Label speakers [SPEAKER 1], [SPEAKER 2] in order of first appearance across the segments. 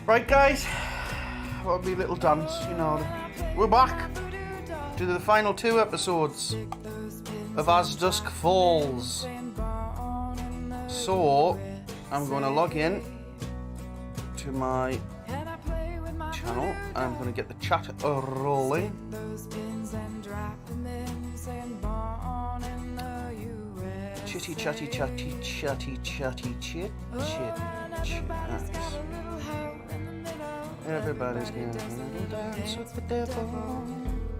[SPEAKER 1] Right, guys, that'll be a little dance, you know. We're back to the final 2 episodes of As Dusk Falls. So, I'm going to log in to my channel and I'm going to get the chat rolling. Chitty chatty chatty chatty chatty chit chit chat. Everybody's gonna dance with the devil.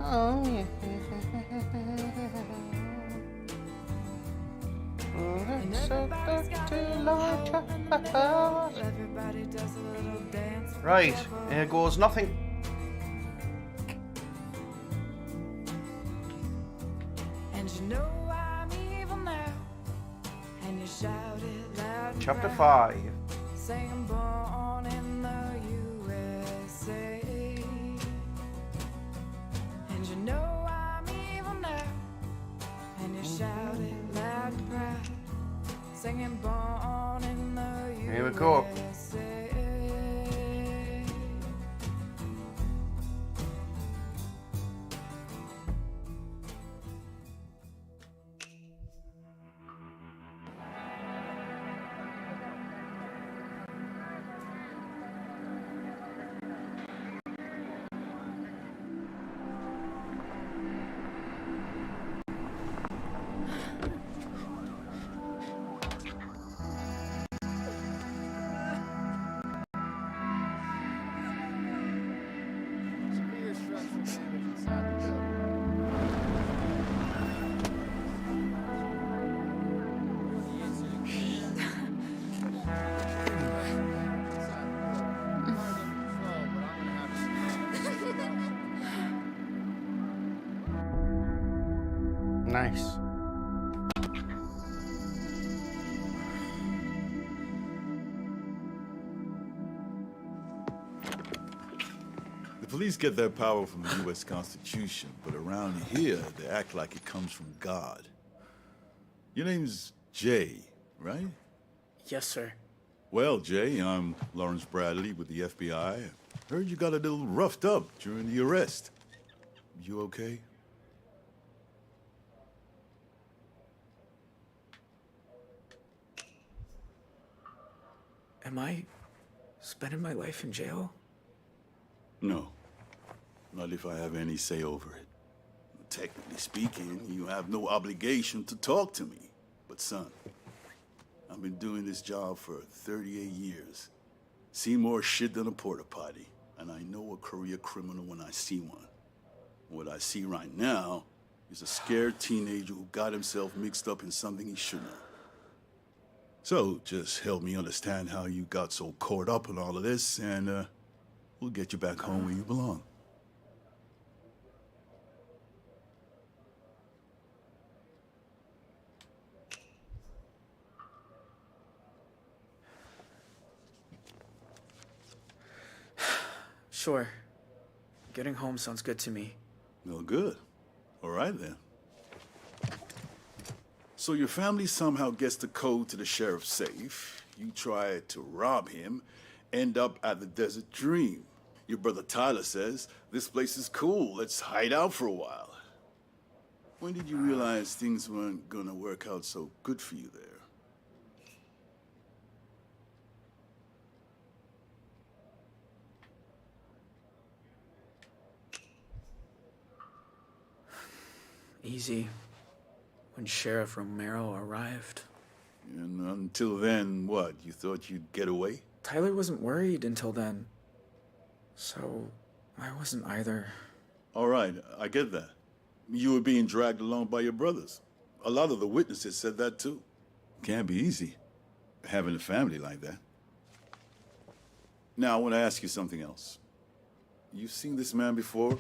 [SPEAKER 1] Oh yeah. Oh, it's so dirty, Lord. Right, here goes nothing.
[SPEAKER 2] And you know I'm evil now, and you shout it loud.
[SPEAKER 1] Chapter 5.
[SPEAKER 2] Saying born in the USA. And you know I'm evil now, and you shout it loud and proud. Singing born in the USA.
[SPEAKER 1] Here we go. Nice.
[SPEAKER 3] The police get their power from the U.S. Constitution, but around here, they act like it comes from God. Your name's Jay, right?
[SPEAKER 4] Yes, sir.
[SPEAKER 3] Well, Jay, I'm Lawrence Bradley with the FBI. Heard you got a little roughed up during the arrest. You okay?
[SPEAKER 4] Am I spending my life in jail?
[SPEAKER 3] No. Not if I have any say over it. Technically speaking, you have no obligation to talk to me. But son, I've been doing this job for 38 years. Seen more shit than a porta potty. And I know a career criminal when I see one. What I see right now is a scared teenager who got himself mixed up in something he shouldn't have. So, just help me understand how you got so caught up in all of this, and we'll get you back home where you belong.
[SPEAKER 4] Sure. Getting home sounds good to me.
[SPEAKER 3] Well, good. All right, then. So your family somehow gets the code to the sheriff's safe. You try to rob him, end up at the Desert Dream. Your brother Tyler says, this place is cool, let's hide out for a while. When did you realize things weren't gonna work out so good for you there?
[SPEAKER 4] Easy. When Sheriff Romero arrived.
[SPEAKER 3] And until then, what? You thought you'd get away?
[SPEAKER 4] Tyler wasn't worried until then. So, I wasn't either.
[SPEAKER 3] All right, I get that. You were being dragged along by your brothers. A lot of the witnesses said that too. Can't be easy, having a family like that. Now, I want to ask you something else. You've seen this man before?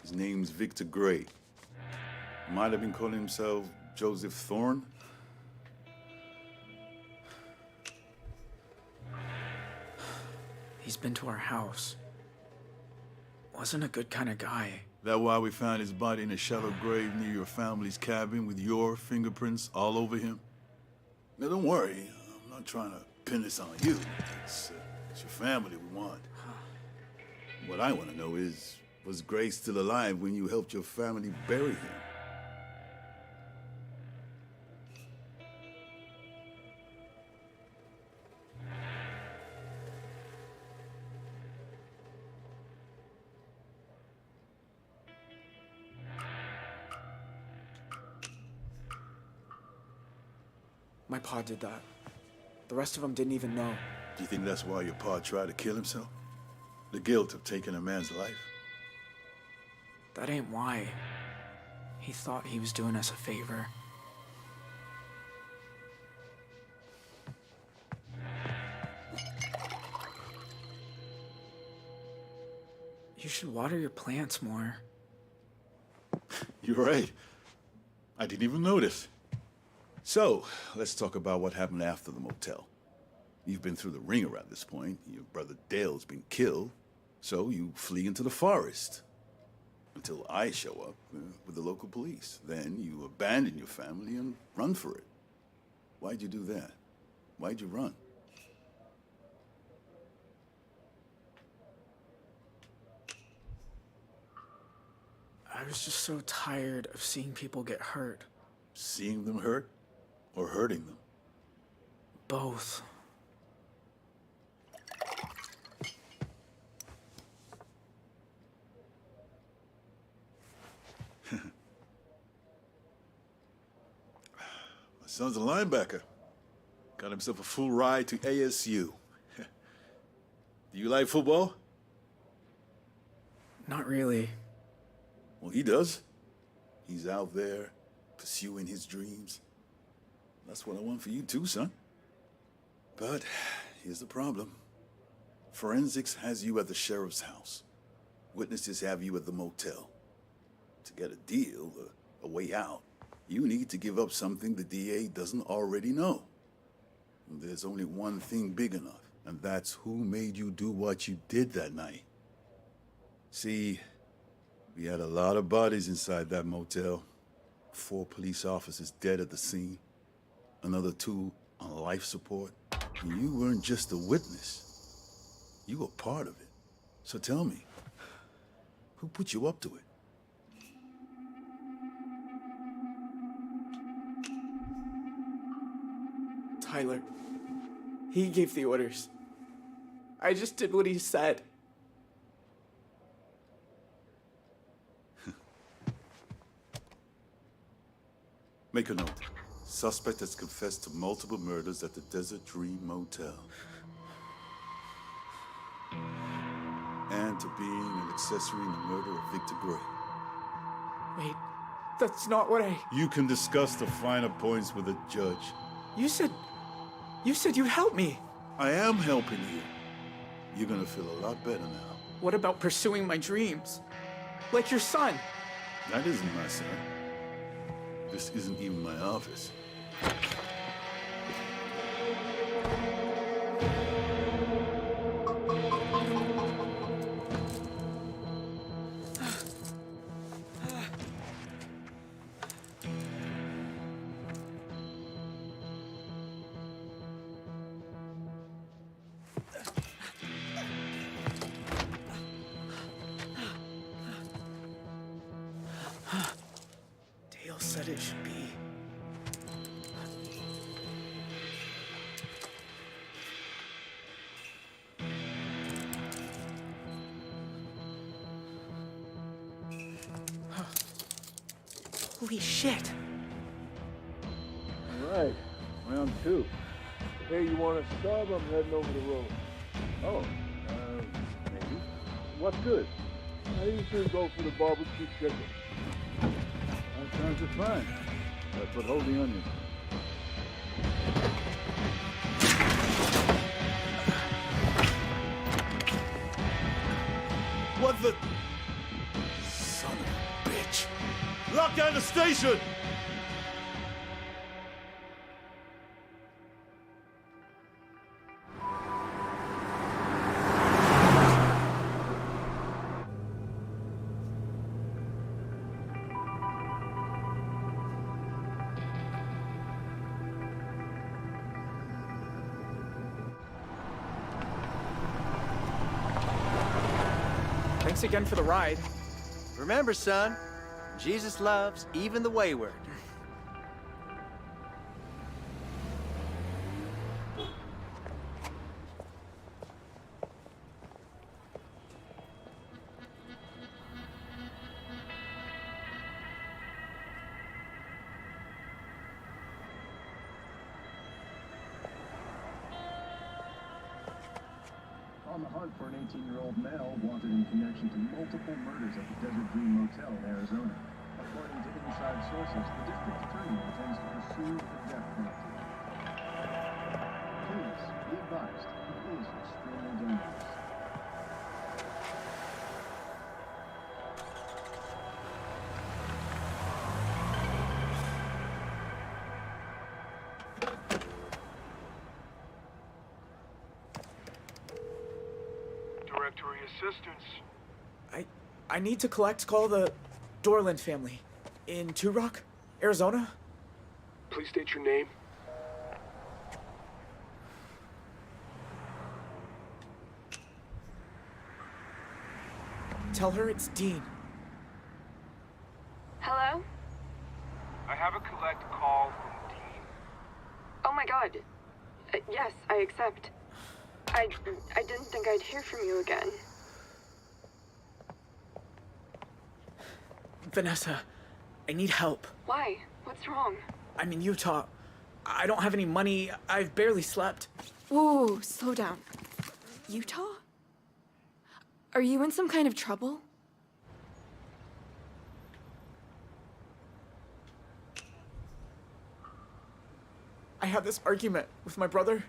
[SPEAKER 3] His name's Victor Gray. Might have been calling himself Joseph Thorne.
[SPEAKER 4] He's been to our house. Wasn't a good kind of guy.
[SPEAKER 3] That why we found his body in a shallow grave near your family's cabin with your fingerprints all over him? Now, don't worry. I'm not trying to pin this on you. It's It's your family we want. What I want to know is, was Gray still alive when you helped your family bury him?
[SPEAKER 4] My pa did that. The rest of them didn't even know.
[SPEAKER 3] Do you think that's why your pa tried to kill himself? The guilt of taking a man's life?
[SPEAKER 4] That ain't why. He thought he was doing us a favor. You should water your plants more.
[SPEAKER 3] You're right. I didn't even notice. So, let's talk about what happened after the motel. You've been through the ringer at this point. Your brother Dale's been killed, so you flee into the forest. Until I show up with the local police. Then you abandon your family and run for it. Why'd you do that? Why'd you run?
[SPEAKER 4] I was just so tired of seeing people get hurt.
[SPEAKER 3] Seeing them hurt? Or hurting them?
[SPEAKER 4] Both.
[SPEAKER 3] My son's a linebacker. Got himself a full ride to ASU. Do you like football?
[SPEAKER 4] Not really.
[SPEAKER 3] Well, he does. He's out there pursuing his dreams. That's what I want for you too, son. But here's the problem. Forensics has you at the sheriff's house. Witnesses have you at the motel. To get a deal, a way out, you need to give up something the DA doesn't already know. There's only one thing big enough, and that's who made you do what you did that night. See, we had a lot of bodies inside that motel. 4 police officers dead at the scene. Another 2 on life support. And you weren't just a witness. You were part of it. So tell me, who put you up to it?
[SPEAKER 4] Tyler. He gave the orders. I just did what he said.
[SPEAKER 3] Make a note. Suspect has confessed to multiple murders at the Desert Dream Motel. And to being an accessory in the murder of Victor Gray.
[SPEAKER 4] Wait, that's not what I...
[SPEAKER 3] You can discuss the finer points with a judge.
[SPEAKER 4] You said you'd help me.
[SPEAKER 3] I am helping you. You're gonna feel a lot better now.
[SPEAKER 4] What about pursuing my dreams? Like your son.
[SPEAKER 3] That isn't my son. This isn't even my office.
[SPEAKER 4] Dale said it should be. Holy shit!
[SPEAKER 5] All right, round 2. Hey, you want a sub? I'm heading over the road. Oh, maybe. What's good? I usually go for the barbecue chicken. That sounds just fine. But hold the onion.
[SPEAKER 3] What the... Son of a bitch. Lock down the station!
[SPEAKER 4] Thanks again for the ride.
[SPEAKER 6] Remember, son, Jesus loves even the wayward.
[SPEAKER 7] On the hunt for an 18-year-old male wanted in connection to multiple murders at the Desert Dream Motel in Arizona. According to inside sources, the district attorney intends to pursue the death penalty. Please be advised, he is extremely dangerous.
[SPEAKER 5] Directory assistance.
[SPEAKER 4] I need to call the Dorland family in Two Rock, Arizona.
[SPEAKER 5] Please state your name.
[SPEAKER 4] Tell her it's Dean.
[SPEAKER 2] Hello?
[SPEAKER 5] I have a collect call from Dean.
[SPEAKER 2] Oh my god. Yes, I accept. I didn't think I'd hear from you again.
[SPEAKER 4] Vanessa, I need help.
[SPEAKER 2] Why? What's wrong?
[SPEAKER 4] I'm in Utah. I don't have any money. I've barely slept.
[SPEAKER 2] Whoa, slow down. Utah? Are you in some kind of trouble?
[SPEAKER 4] I had this argument with my brother.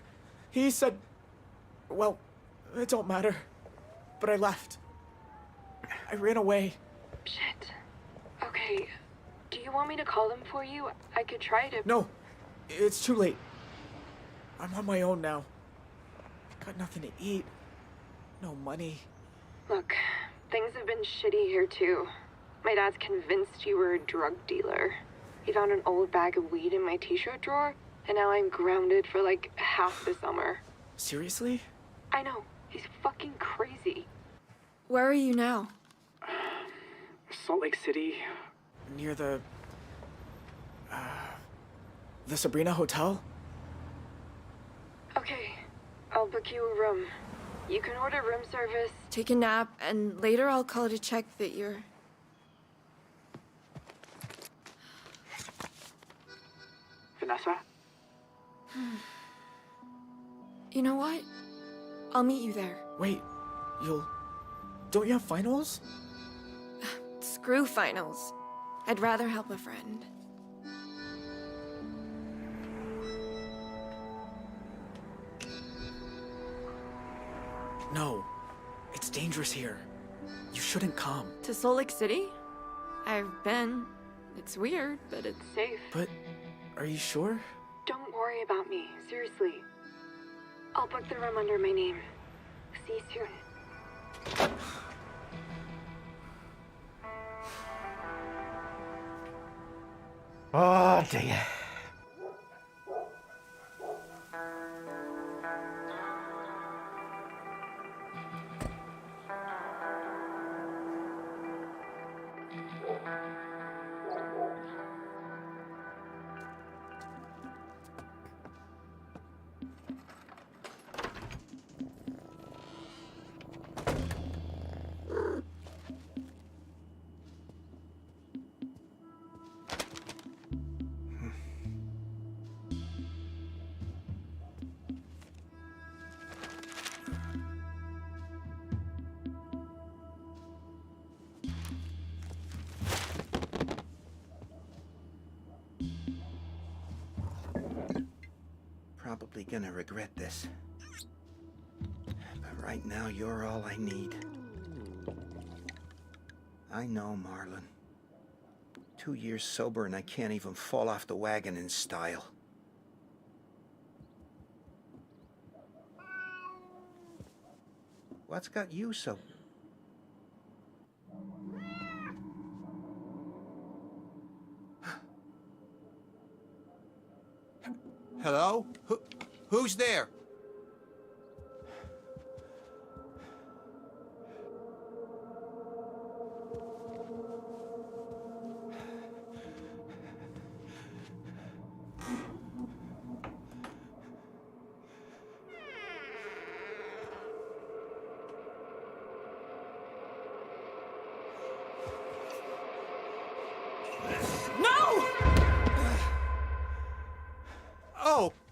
[SPEAKER 4] He said, well, it don't matter. But I left. I ran away.
[SPEAKER 2] Shit. Okay. Do you want me to call them for you? I could try to...
[SPEAKER 4] No, it's too late. I'm on my own now. Got nothing to eat. No money.
[SPEAKER 2] Look, things have been shitty here too. My dad's convinced you were a drug dealer. He found an old bag of weed in my t-shirt drawer, and now I'm grounded for like half the summer.
[SPEAKER 4] Seriously?
[SPEAKER 2] I know. He's fucking crazy. Where are you now?
[SPEAKER 4] Salt Lake City. Near the Sabrina Hotel?
[SPEAKER 2] Okay. I'll book you a room. You can order room service, take a nap, and later I'll call to check that you're...
[SPEAKER 4] Vanessa?
[SPEAKER 2] You know what? I'll meet you there.
[SPEAKER 4] Wait, don't you have finals?
[SPEAKER 2] Screw finals. I'd rather help a friend.
[SPEAKER 4] No, it's dangerous here. You shouldn't come.
[SPEAKER 2] To Salt Lake City? I've been. It's weird, but it's safe.
[SPEAKER 4] But, are you sure?
[SPEAKER 2] Don't worry about me, seriously. I'll book the room under my name. See you soon.
[SPEAKER 1] Oh dear.
[SPEAKER 8] Probably gonna regret this. But right now, you're all I need. I know, Marlon. 2 years sober and I can't even fall off the wagon in style. What's got you so... Hello? Who's there?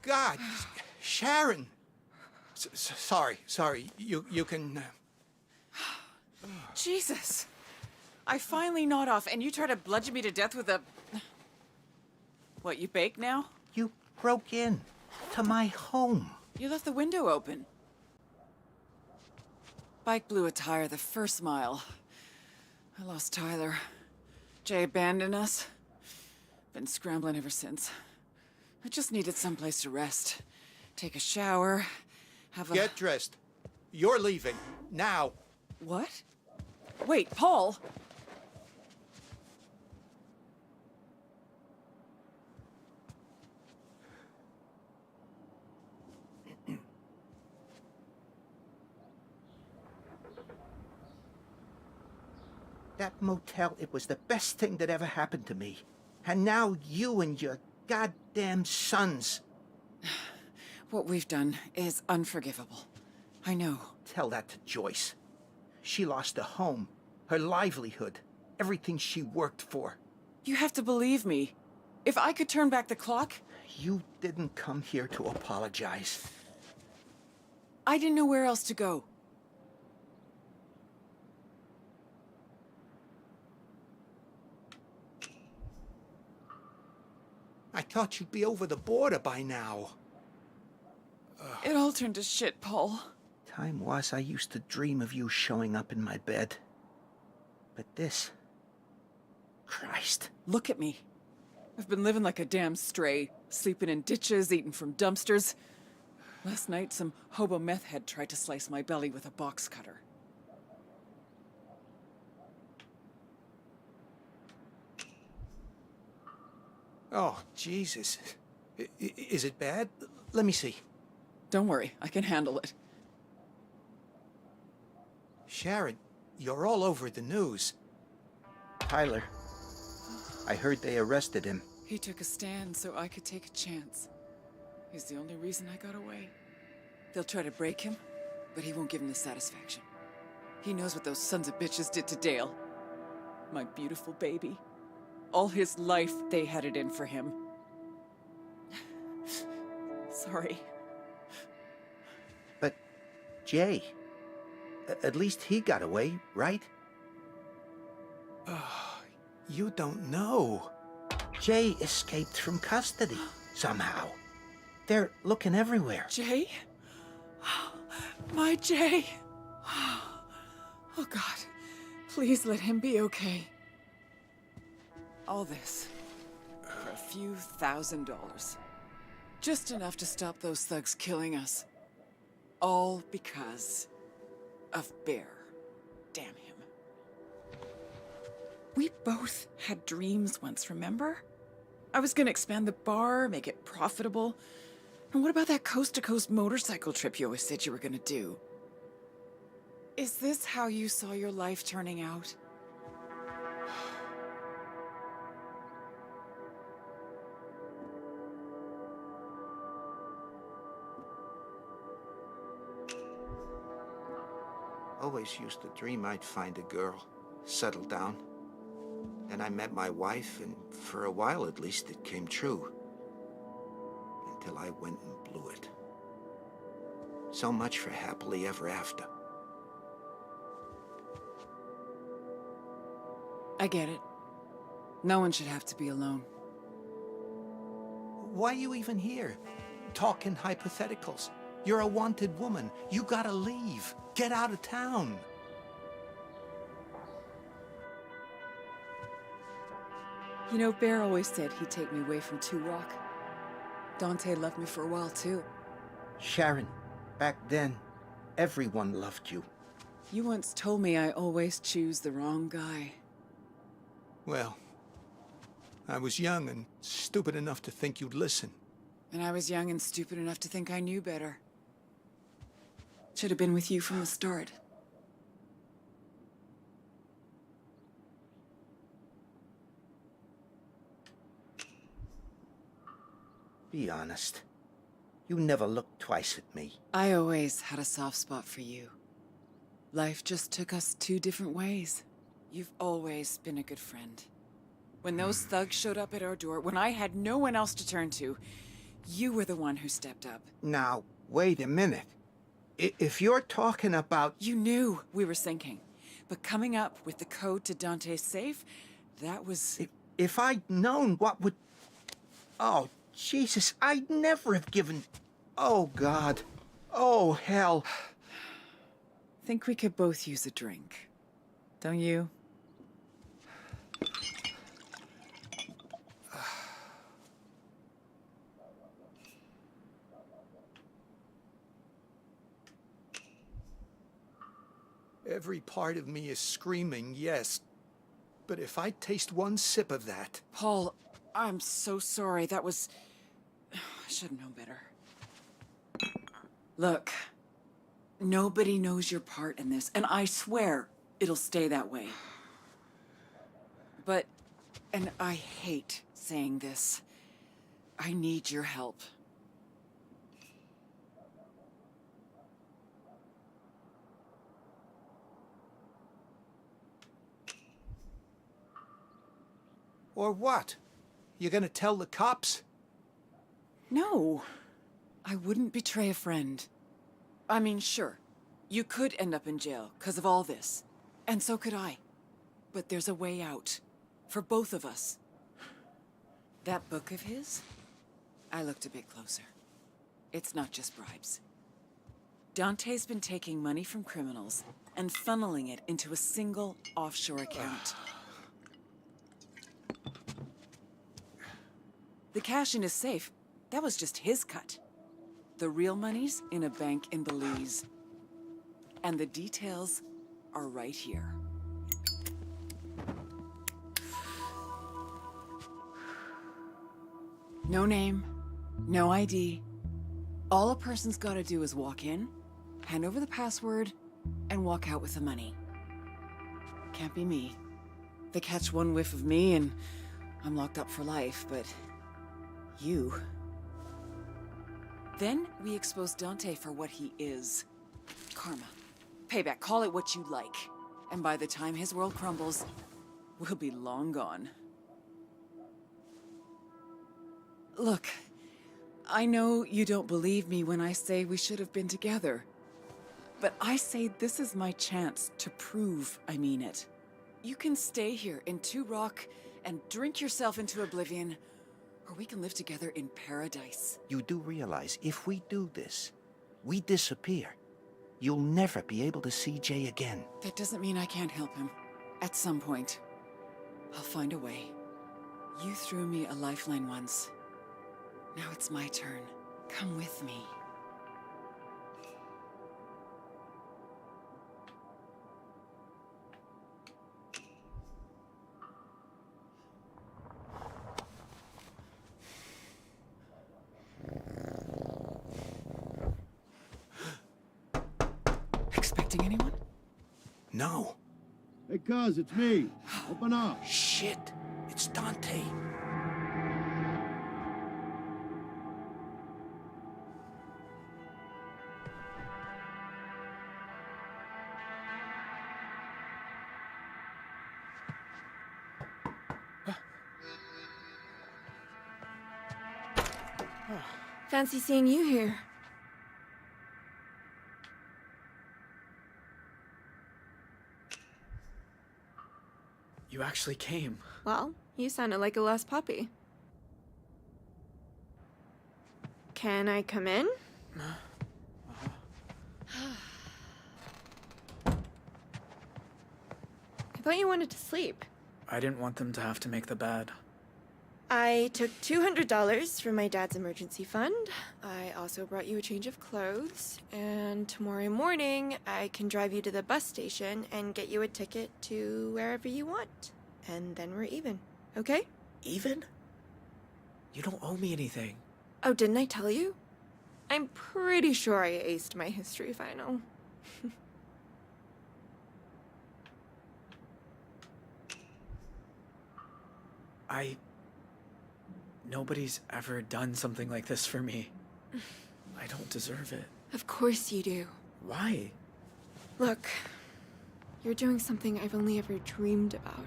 [SPEAKER 8] God! Sharon! Sorry. You can...
[SPEAKER 9] Jesus! I finally gnawed off, and you try to bludgeon me to death with a... What, you bake now?
[SPEAKER 8] You broke in to my home.
[SPEAKER 9] You left the window open. Bike blew a tire the first mile. I lost Tyler. Jay abandoned us. Been scrambling ever since. I just needed someplace to rest. Take a shower, have a...
[SPEAKER 8] Get dressed. You're leaving. Now.
[SPEAKER 9] What? Wait, Paul!
[SPEAKER 8] That motel, it was the best thing that ever happened to me. And now you and your goddamn sons.
[SPEAKER 9] What we've done is unforgivable. I know.
[SPEAKER 8] Tell that to Joyce. She lost a home, her livelihood, everything she worked for.
[SPEAKER 9] You have to believe me. If I could turn back the clock...
[SPEAKER 8] You didn't come here to apologize.
[SPEAKER 9] I didn't know where else to go.
[SPEAKER 8] I thought you'd be over the border by now.
[SPEAKER 9] It all turned to shit, Paul.
[SPEAKER 8] Time was I used to dream of you showing up in my bed. But this... Christ.
[SPEAKER 9] Look at me. I've been living like a damn stray, sleeping in ditches, eating from dumpsters. Last night, some hobo meth head tried to slice my belly with a box cutter.
[SPEAKER 8] Oh, Jesus. Is it bad? Let me see.
[SPEAKER 9] Don't worry, I can handle it.
[SPEAKER 8] Sharon, you're all over the news. Tyler, I heard they arrested him.
[SPEAKER 9] He took a stand so I could take a chance. He's the only reason I got away. They'll try to break him, but he won't give him the satisfaction. He knows what those sons of bitches did to Dale. My beautiful baby. All his life, they had it in for him. Sorry.
[SPEAKER 8] But, Jay, at least he got away, right? Oh, you don't know. Jay escaped from custody, somehow. They're looking everywhere.
[SPEAKER 9] Jay? My Jay. Oh, God. Please let him be okay. All this for a few $1,000s. Just enough to stop those thugs killing us. All because of Bear. Damn him. We both had dreams once, remember? I was gonna expand the bar, make it profitable. And what about that coast-to-coast motorcycle trip you always said you were gonna do? Is this how you saw your life turning out?
[SPEAKER 8] Always used to dream I'd find a girl, settle down. Then I met my wife, and for a while at least it came true. Until I went and blew it. So much for happily ever after.
[SPEAKER 9] I get it. No one should have to be alone.
[SPEAKER 8] Why are you even here? Talking hypotheticals. You're a wanted woman. You gotta leave. Get out of town.
[SPEAKER 9] You know, Bear always said he'd take me away from Two Rock. Dante loved me for a while, too.
[SPEAKER 8] Sharon, back then, everyone loved you.
[SPEAKER 9] You once told me I always choose the wrong guy.
[SPEAKER 8] Well, I was young and stupid enough to think you'd listen.
[SPEAKER 9] And I was young and stupid enough to think I knew better. Should have been with you from the start.
[SPEAKER 8] Be honest. You never looked twice at me.
[SPEAKER 9] I always had a soft spot for you. Life just took us two different ways. You've always been a good friend. When those thugs showed up at our door, when I had no one else to turn to, You were the one who stepped up.
[SPEAKER 8] Now, wait a minute. If you're talking about...
[SPEAKER 9] You knew we were sinking. But coming up with the code to Dante's safe, that was...
[SPEAKER 8] If I'd known what would... Oh, Jesus, I'd never have given... Oh, God. Oh, hell.
[SPEAKER 9] Think we could both use a drink. Don't you?
[SPEAKER 8] Every part of me is screaming yes. But if I taste one sip of that...
[SPEAKER 9] Paul, I'm so sorry. That was... I should have known better. Look, nobody knows your part in this, and I swear it'll stay that way. But, and I hate saying this, I need your help.
[SPEAKER 8] Or what? You gonna tell the cops?
[SPEAKER 9] No, I wouldn't betray a friend. I mean, sure, you could end up in jail because of all this, and so could I. But there's a way out, for both of us. That book of his, I looked a bit closer. It's not just bribes. Dante's been taking money from criminals and funneling it into a single offshore account. The cash in his safe, that was just his cut. The real money's in a bank in Belize. And the details are right here. No name, no ID. All a person's gotta do is walk in, hand over the password, and walk out with the money. Can't be me. They catch one whiff of me and I'm locked up for life, but you... Then we expose Dante for what he is. Karma. Payback, call it what you like. And by the time his world crumbles, we'll be long gone. Look, I know you don't believe me when I say we should have been together. But I say this is my chance to prove I mean it. You can stay here in Two Rock and drink yourself into oblivion, or we can live together in paradise.
[SPEAKER 8] You do realize if we do this, we disappear. You'll never be able to see Jay again.
[SPEAKER 9] That doesn't mean I can't help him. At some point, I'll find a way. You threw me a lifeline once. Now it's my turn. Come with me. Expecting anyone?
[SPEAKER 8] No.
[SPEAKER 5] Hey, cuz, it's me. Open up.
[SPEAKER 8] Shit. It's Dante.
[SPEAKER 2] Fancy seeing you here.
[SPEAKER 4] You actually came.
[SPEAKER 2] Well, you sounded like a lost puppy. Can I come in? I thought you wanted to sleep.
[SPEAKER 4] I didn't want them to have to make the bed.
[SPEAKER 2] I took $200 from my dad's emergency fund. I also brought you a change of clothes. And tomorrow morning, I can drive you to the bus station and get you a ticket to wherever you want. And then we're even, okay?
[SPEAKER 4] Even? You don't owe me anything.
[SPEAKER 2] Oh, didn't I tell you? I'm pretty sure I aced my history final.
[SPEAKER 4] Nobody's ever done something like this for me. I don't deserve it.
[SPEAKER 2] Of course you do.
[SPEAKER 4] Why?
[SPEAKER 2] Look, you're doing something I've only ever dreamed about.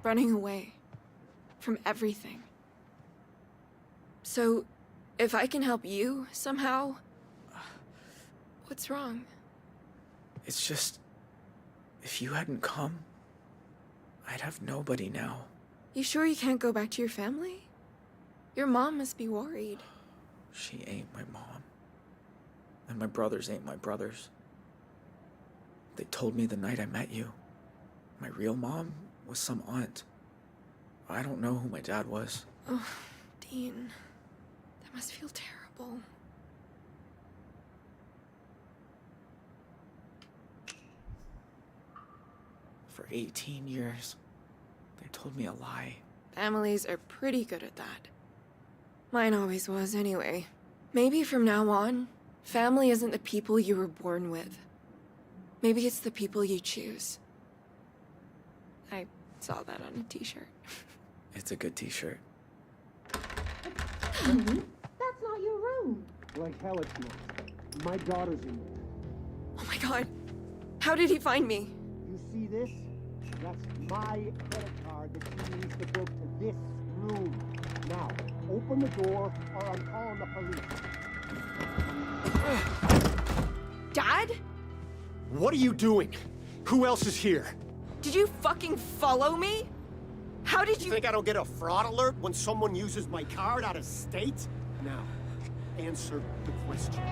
[SPEAKER 2] Running away. From everything. So, If I can help you somehow... What's wrong?
[SPEAKER 4] It's just... if you hadn't come, I'd have nobody now.
[SPEAKER 2] You sure you can't go back to your family? Your mom must be worried.
[SPEAKER 4] She ain't my mom. And my brothers ain't my brothers. They told me the night I met you. My real mom was some aunt. I don't know who my dad was.
[SPEAKER 2] Oh, Dean. That must feel terrible.
[SPEAKER 4] For 18 years, they told me a lie.
[SPEAKER 2] Families are pretty good at that. Mine always was, anyway. Maybe from now on, family isn't the people you were born with. Maybe it's the people you choose. I saw that on a t-shirt.
[SPEAKER 4] It's a good t-shirt.
[SPEAKER 10] That's not your room.
[SPEAKER 5] Like hell it's not. My daughter's in there.
[SPEAKER 2] Oh my god. How did he find me?
[SPEAKER 5] You see this? That's my credit card that she needs to book to this room. Now, open the door or I'm calling the police.
[SPEAKER 2] Dad?
[SPEAKER 11] What are you doing? Who else is here?
[SPEAKER 2] Did you fucking follow me? How did
[SPEAKER 11] You
[SPEAKER 2] you...
[SPEAKER 11] think I don't get a fraud alert when someone uses my card out of state? Now, answer the question.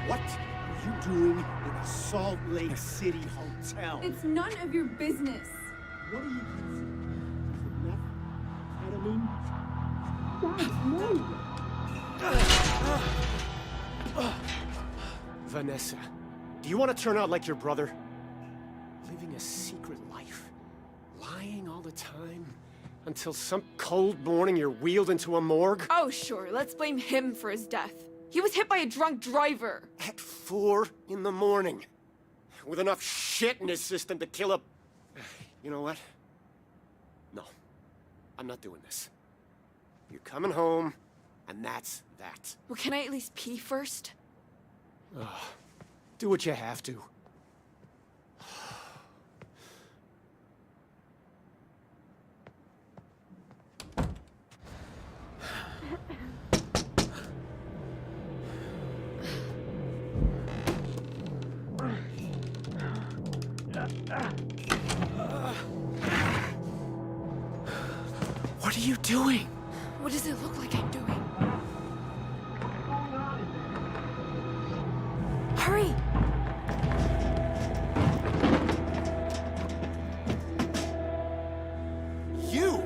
[SPEAKER 11] What are you doing in a Salt Lake City hotel?
[SPEAKER 10] It's none of your business.
[SPEAKER 11] What are you using? Is it meth? Ketamine?
[SPEAKER 10] Dad, no.
[SPEAKER 11] Vanessa, do you want to turn out like your brother? Living a secret life. Lying all the time. Until some cold morning you're wheeled into a morgue?
[SPEAKER 2] Oh, sure. Let's blame him for his death. He was hit by a drunk driver.
[SPEAKER 11] At 4 in the morning. With enough shit in his system to kill a... You know what? No. I'm not doing this. You're coming home, and that's that.
[SPEAKER 2] Well, can I at least pee first?
[SPEAKER 11] Do what you have to.
[SPEAKER 4] What are you doing?
[SPEAKER 2] What does it look like I'm doing? Hurry!
[SPEAKER 11] You!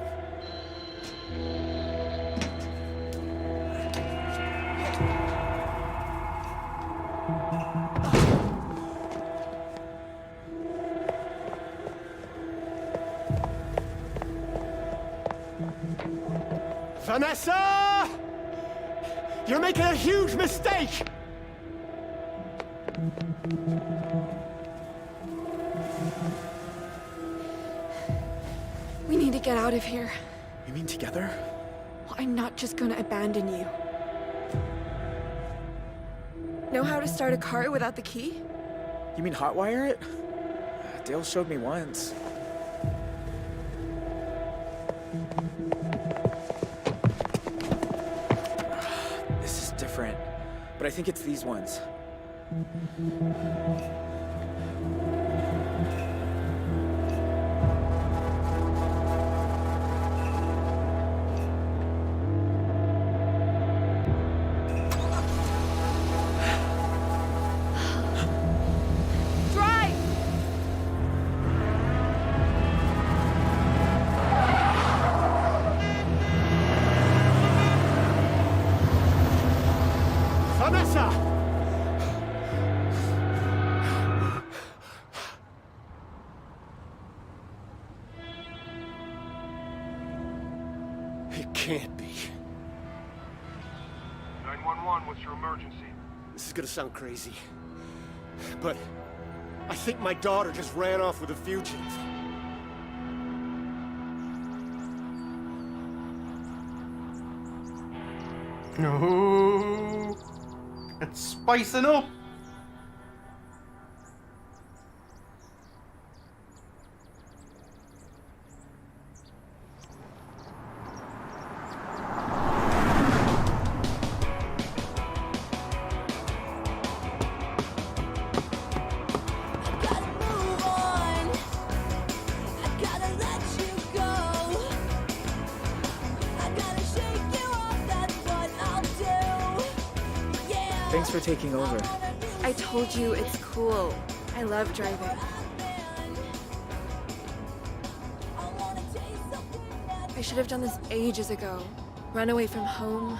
[SPEAKER 11] Vanessa! You're making a huge mistake!
[SPEAKER 2] We need to get out of here.
[SPEAKER 4] You mean together?
[SPEAKER 2] Well, I'm not just gonna abandon you. Know how to start a car without the key?
[SPEAKER 4] You mean hotwire it? Dale showed me once. This is different, but I think it's these ones.
[SPEAKER 2] Drive!
[SPEAKER 11] Vanessa! It can't be.
[SPEAKER 5] 911, what's your emergency?
[SPEAKER 11] This is gonna sound crazy, but I think my daughter just ran off with a fugitive.
[SPEAKER 1] No, it's spicing up.
[SPEAKER 4] for taking over.
[SPEAKER 2] I told you it's cool. I love driving. I should have done this ages ago. Run away from home.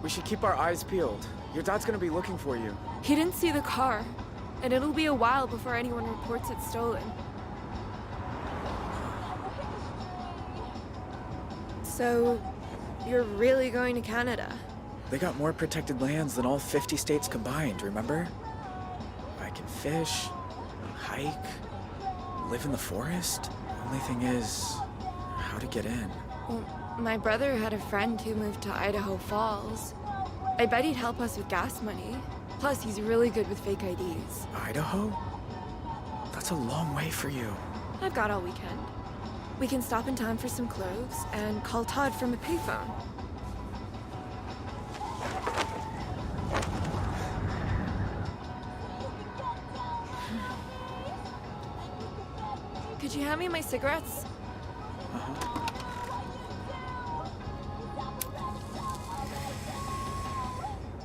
[SPEAKER 4] We should keep our eyes peeled. Your dad's gonna be looking for you.
[SPEAKER 2] He didn't see the car, and it'll be a while before anyone reports it stolen. So, you're really going to Canada?
[SPEAKER 4] They got more protected lands than all 50 states combined, remember? I can fish, hike, live in the forest. Only thing is, how to get in.
[SPEAKER 2] Well, my brother had a friend who moved to Idaho Falls. I bet he'd help us with gas money. Plus, he's really good with fake IDs.
[SPEAKER 4] Idaho? That's a long way for you.
[SPEAKER 2] I've got all weekend. We can stop in town for some clothes and call Todd from a payphone. Could you hand me my cigarettes?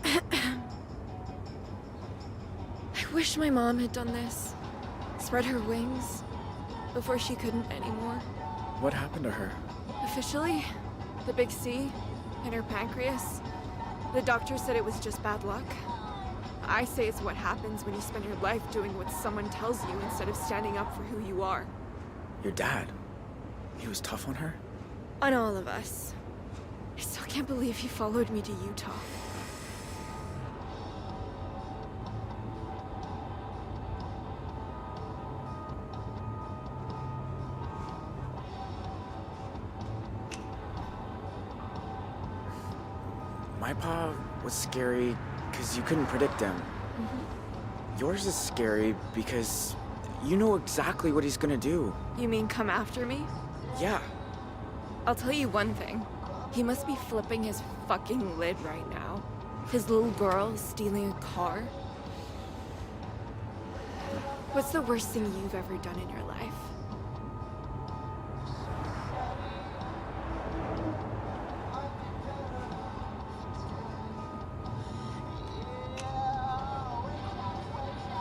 [SPEAKER 2] I wish my mom had done this. Spread her wings before she couldn't anymore.
[SPEAKER 4] What happened to her?
[SPEAKER 2] Officially, the big C in her pancreas. The doctor said it was just bad luck. I say it's what happens when you spend your life doing what someone tells you instead of standing up for who you are.
[SPEAKER 4] Your dad? He was tough on her?
[SPEAKER 2] On all of us. I still can't believe he followed me to Utah.
[SPEAKER 4] My pa was scary because you couldn't predict him. Yours is scary because you know exactly what he's gonna do.
[SPEAKER 2] You mean come after me?
[SPEAKER 4] Yeah.
[SPEAKER 2] I'll tell you one thing. He must be flipping his fucking lid right now. His little girl stealing a car. What's the worst thing you've ever done in your life?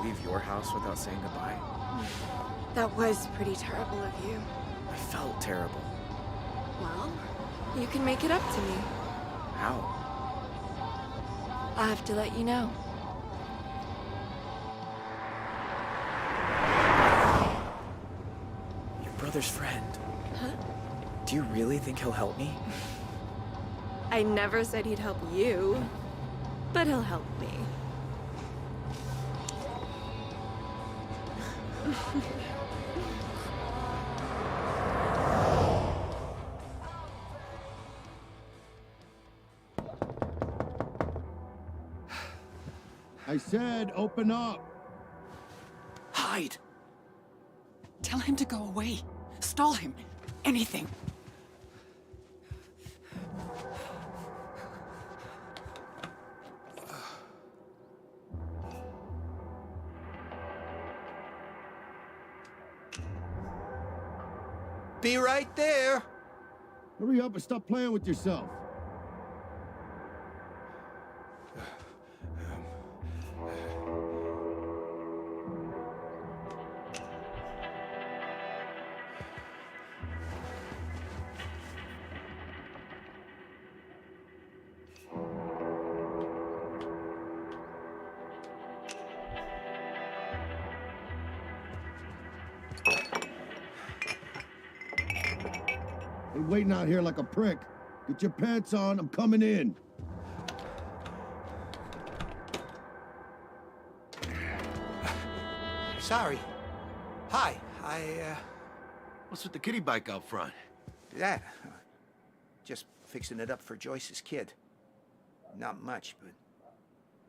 [SPEAKER 4] Leave your house without saying goodbye?
[SPEAKER 2] That was pretty terrible of you.
[SPEAKER 4] I felt terrible.
[SPEAKER 2] Well, you can make it up to me.
[SPEAKER 4] How?
[SPEAKER 2] I'll have to let you know.
[SPEAKER 4] Your brother's friend.
[SPEAKER 2] Huh?
[SPEAKER 4] Do you really think he'll help me?
[SPEAKER 2] I never said he'd help you, but he'll help me.
[SPEAKER 5] I said open up.
[SPEAKER 9] Hide. Tell him to go away. Stall him. Anything.
[SPEAKER 8] Be right there.
[SPEAKER 5] Hurry up and stop playing with yourself. Ain't waiting out here like a prick. Get your pants on, I'm coming in.
[SPEAKER 8] Sorry. Hi,
[SPEAKER 6] What's with the kiddie bike out front?
[SPEAKER 8] that. Just fixing it up for Joyce's kid. Not much, but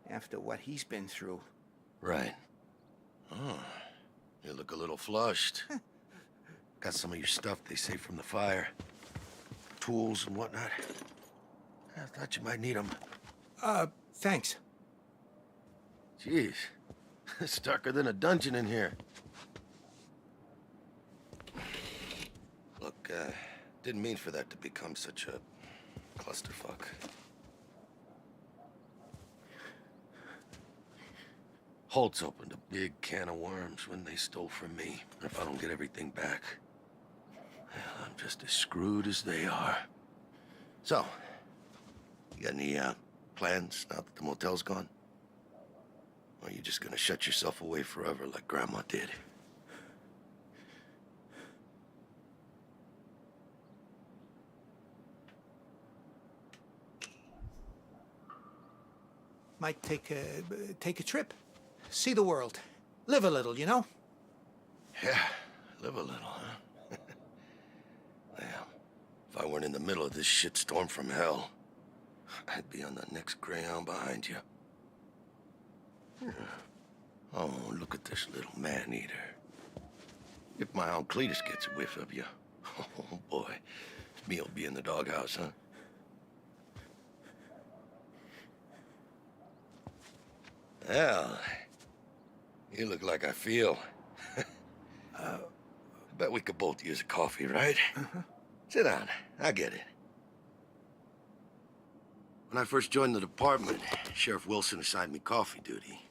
[SPEAKER 8] after what he's been through.
[SPEAKER 6] Right. Oh, you look a little flushed. Got some of your stuff they saved from the fire. Tools and whatnot. I thought you might need them.
[SPEAKER 8] Thanks.
[SPEAKER 6] Jeez. It's darker than a dungeon in here. Look, Didn't mean for that to become such a clusterfuck. Holtz opened a big can of worms when they stole from me. If I don't get everything back, well, I'm just as screwed as they are. So, you got any plans now that the motel's gone? Or are you just gonna shut yourself away forever like Grandma did?
[SPEAKER 8] Might take a trip. See the world. Live a little, you know?
[SPEAKER 6] Yeah, live a little, huh? Well, if I weren't in the middle of this shitstorm from hell, I'd be on the next Greyhound behind you. Oh, look at this little man-eater. If my Aunt Cletus gets a whiff of you, oh boy, me'll be in the doghouse, huh? Well, you look like I feel. I bet we could both use a coffee, right? Sit down, I get it. When I first joined the department, Sheriff Wilson assigned me coffee duty.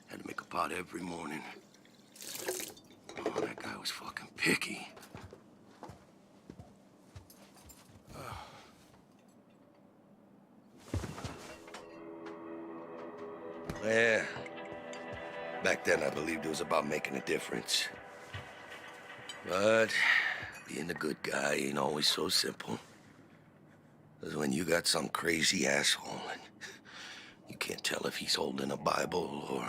[SPEAKER 6] Had to make a pot every morning. Oh, that guy was fucking picky. Yeah. Back then, I believed it was about making a difference. But being a good guy ain't always so simple. Because when you got some crazy asshole and you can't tell if he's holding a Bible or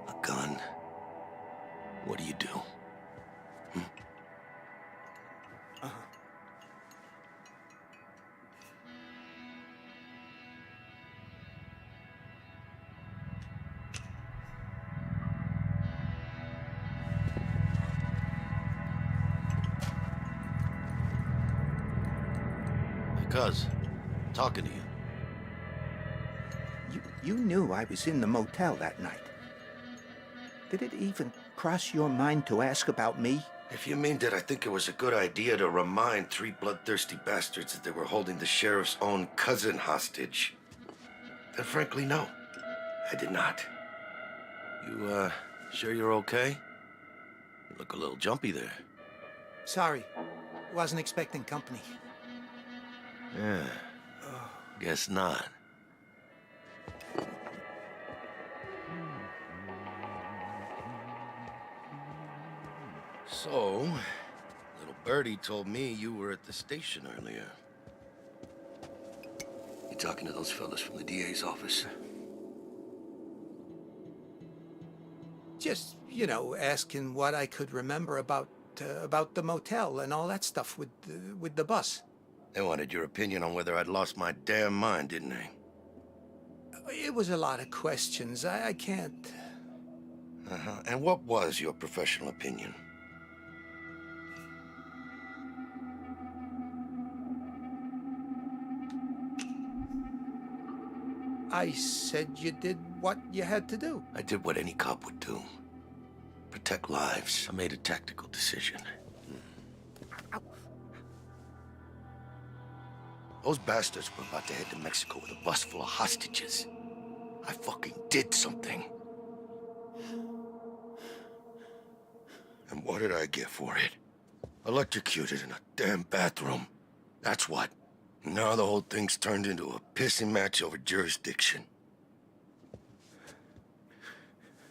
[SPEAKER 6] a gun, what do you do? Cuz, talking to you.
[SPEAKER 8] You knew I was in the motel that night. Did it even cross your mind to ask about me?
[SPEAKER 6] If you mean that I think it was a good idea to remind three bloodthirsty bastards that they were holding the sheriff's own cousin hostage, then frankly, no, I did not. You, sure you're okay? You look a little jumpy there.
[SPEAKER 8] Sorry. Wasn't expecting company.
[SPEAKER 6] Yeah, guess not. So, little birdie told me you were at the station earlier. You talking to those fellas from the DA's office?
[SPEAKER 8] Just, you know, asking what I could remember about the motel and all that stuff with the bus.
[SPEAKER 6] They wanted your opinion on whether I'd lost my damn mind, didn't they?
[SPEAKER 8] It was a lot of questions. I can't...
[SPEAKER 6] And what was your professional opinion?
[SPEAKER 8] I said you did what you had to do.
[SPEAKER 6] I did what any cop would do. Protect lives. I made a tactical decision. Those bastards were about to head to Mexico with a bus full of hostages. I fucking did something. And what did I get for it? Electrocuted in a damn bathroom. That's what. Now the whole thing's turned into a pissing match over jurisdiction.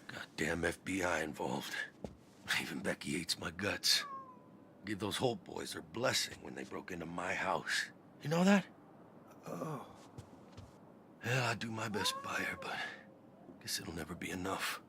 [SPEAKER 6] Goddamn FBI involved. Even Becky hates my guts. Give those Holt boys their blessing when they broke into my house. You know that?
[SPEAKER 8] Oh.
[SPEAKER 6] Yeah, I do my best by her, but guess it'll never be enough.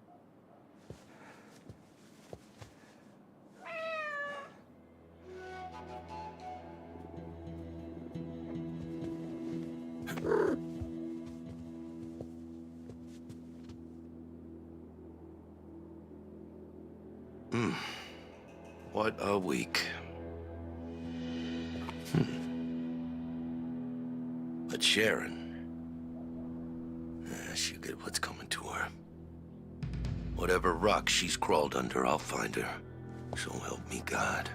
[SPEAKER 6] What a week. But Sharon, she'll get what's coming to her. Whatever rock she's crawled under, I'll find her. So help me God.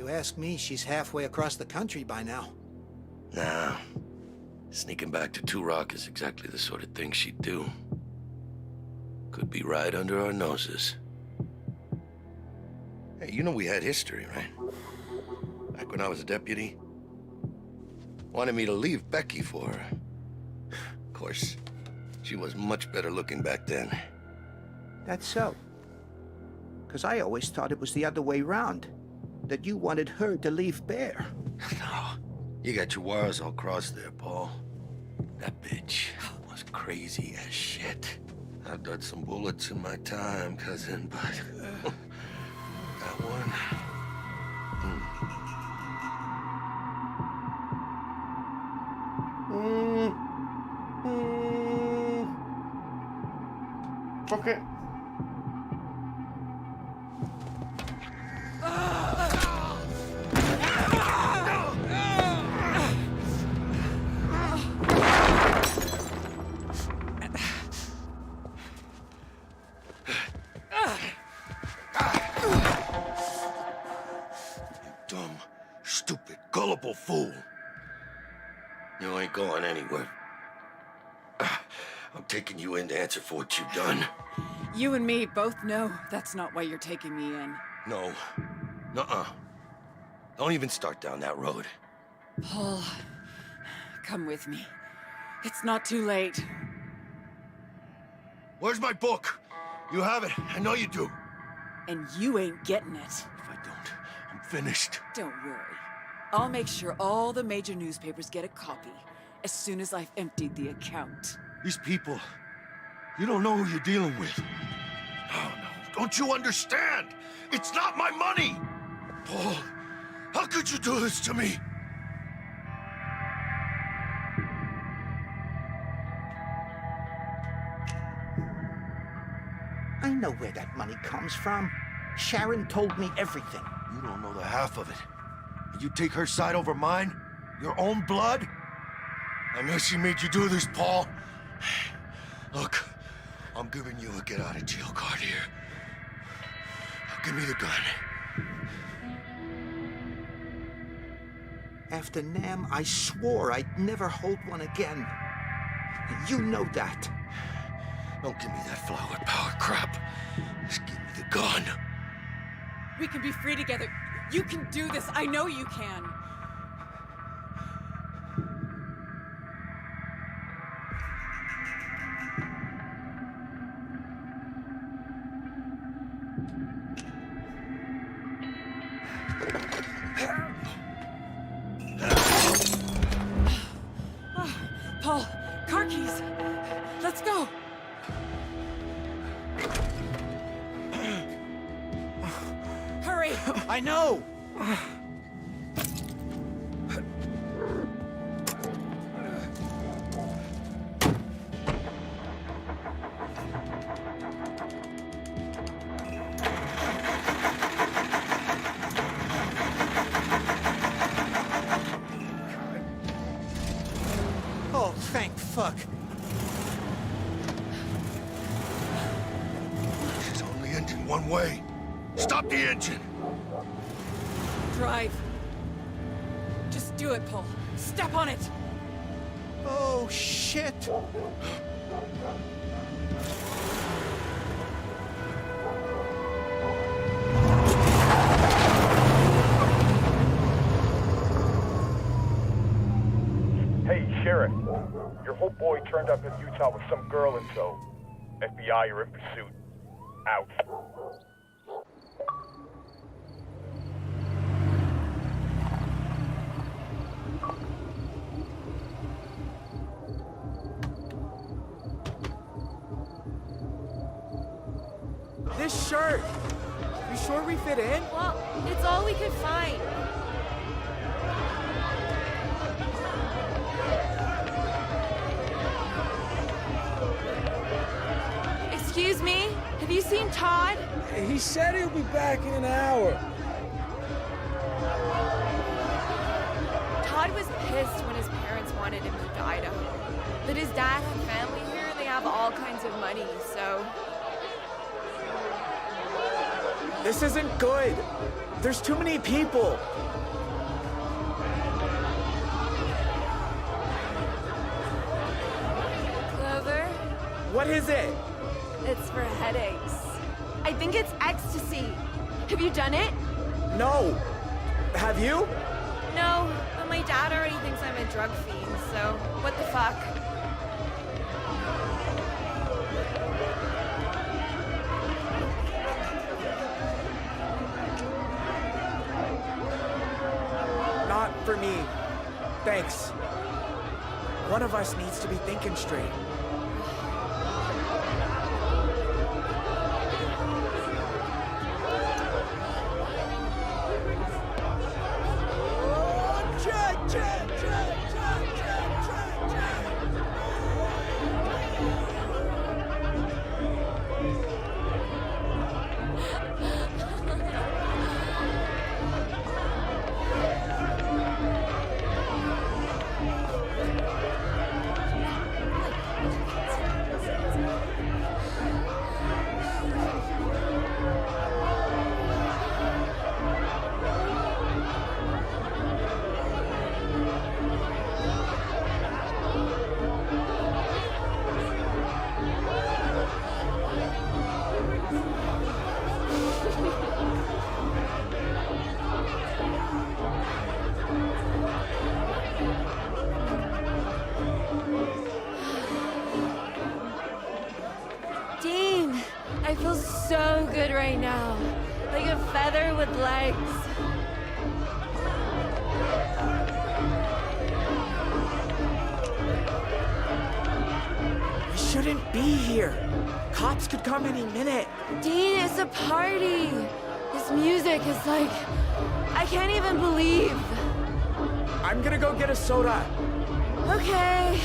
[SPEAKER 8] you ask me, she's halfway across the country by now.
[SPEAKER 6] Nah. Sneaking back to Two Rock is exactly the sort of thing she'd do. Could be right under our noses. Hey, you know we had history, right? Back when I was a deputy. Wanted me to leave Becky for her. Of course, she was much better looking back then.
[SPEAKER 8] That's so. Because I always thought it was the other way round. That you wanted her to leave Bear.
[SPEAKER 6] No. You got your wires all crossed there, Paul. That bitch was crazy as shit. I've dodged some bullets in my time, cousin, but that one.
[SPEAKER 1] Fuck it.
[SPEAKER 6] Dumb, stupid, gullible fool. You ain't going anywhere. I'm taking you in to answer for what you've done.
[SPEAKER 9] You and me both know that's not why you're taking me in.
[SPEAKER 6] No. Nuh-uh. Don't even start down that road.
[SPEAKER 9] Paul, come with me. It's not too late.
[SPEAKER 6] Where's my book? You have it. I know you do.
[SPEAKER 9] And you ain't getting it.
[SPEAKER 6] If I don't, I'm finished.
[SPEAKER 9] Don't worry. I'll make sure all the major newspapers get a copy as soon as I've emptied the account.
[SPEAKER 6] These people, you don't know who you're dealing with. Oh, no. Don't you understand? It's not my money! Paul, how could you do this to me?
[SPEAKER 8] I know where that money comes from. Sharon told me everything.
[SPEAKER 6] You don't know the half of it. And you take her side over mine? Your own blood? I know she made you do this, Paul. Look, I'm giving you a get-out-of-jail card here. Now give me the gun.
[SPEAKER 8] After Nam, I swore I'd never hold one again. And you know that.
[SPEAKER 6] Don't give me that flower power crap. Just give me the gun.
[SPEAKER 9] We can be free together. You can do this. I know you can. Paul, car keys. Let's go. Hurry.
[SPEAKER 8] I know! Oh, thank fuck.
[SPEAKER 6] She's only engine one way. Stop the engine!
[SPEAKER 9] Drive. Just do it, Paul. Step on it.
[SPEAKER 8] Oh, shit!
[SPEAKER 5] Hey, Sheriff. Your whole boy turned up in Utah with some girl in tow. FBI are in pursuit. Out.
[SPEAKER 4] This shirt! You sure we fit in?
[SPEAKER 10] Well, it's all we could find. Excuse me? Have you seen Todd?
[SPEAKER 12] He said he'll be back in an hour.
[SPEAKER 10] Todd was pissed when his parents wanted to move to Idaho. But his dad had family here and they have all kinds of money, so...
[SPEAKER 4] This isn't good. There's too many people.
[SPEAKER 10] Clover,
[SPEAKER 4] What is it?
[SPEAKER 10] it's for headaches. I think it's ecstasy. Have you done it?
[SPEAKER 4] No. Have you?
[SPEAKER 10] No, but my dad already thinks I'm a drug fiend, so what the fuck?
[SPEAKER 4] Not for me. Thanks. One of us needs to be thinking straight.
[SPEAKER 10] Dean, I feel so good right now. Like a feather with legs.
[SPEAKER 4] We shouldn't be here. Cops could come any minute.
[SPEAKER 10] Dean, it's a party. This music is like... I can't even believe.
[SPEAKER 4] I'm gonna go get a soda.
[SPEAKER 10] Okay.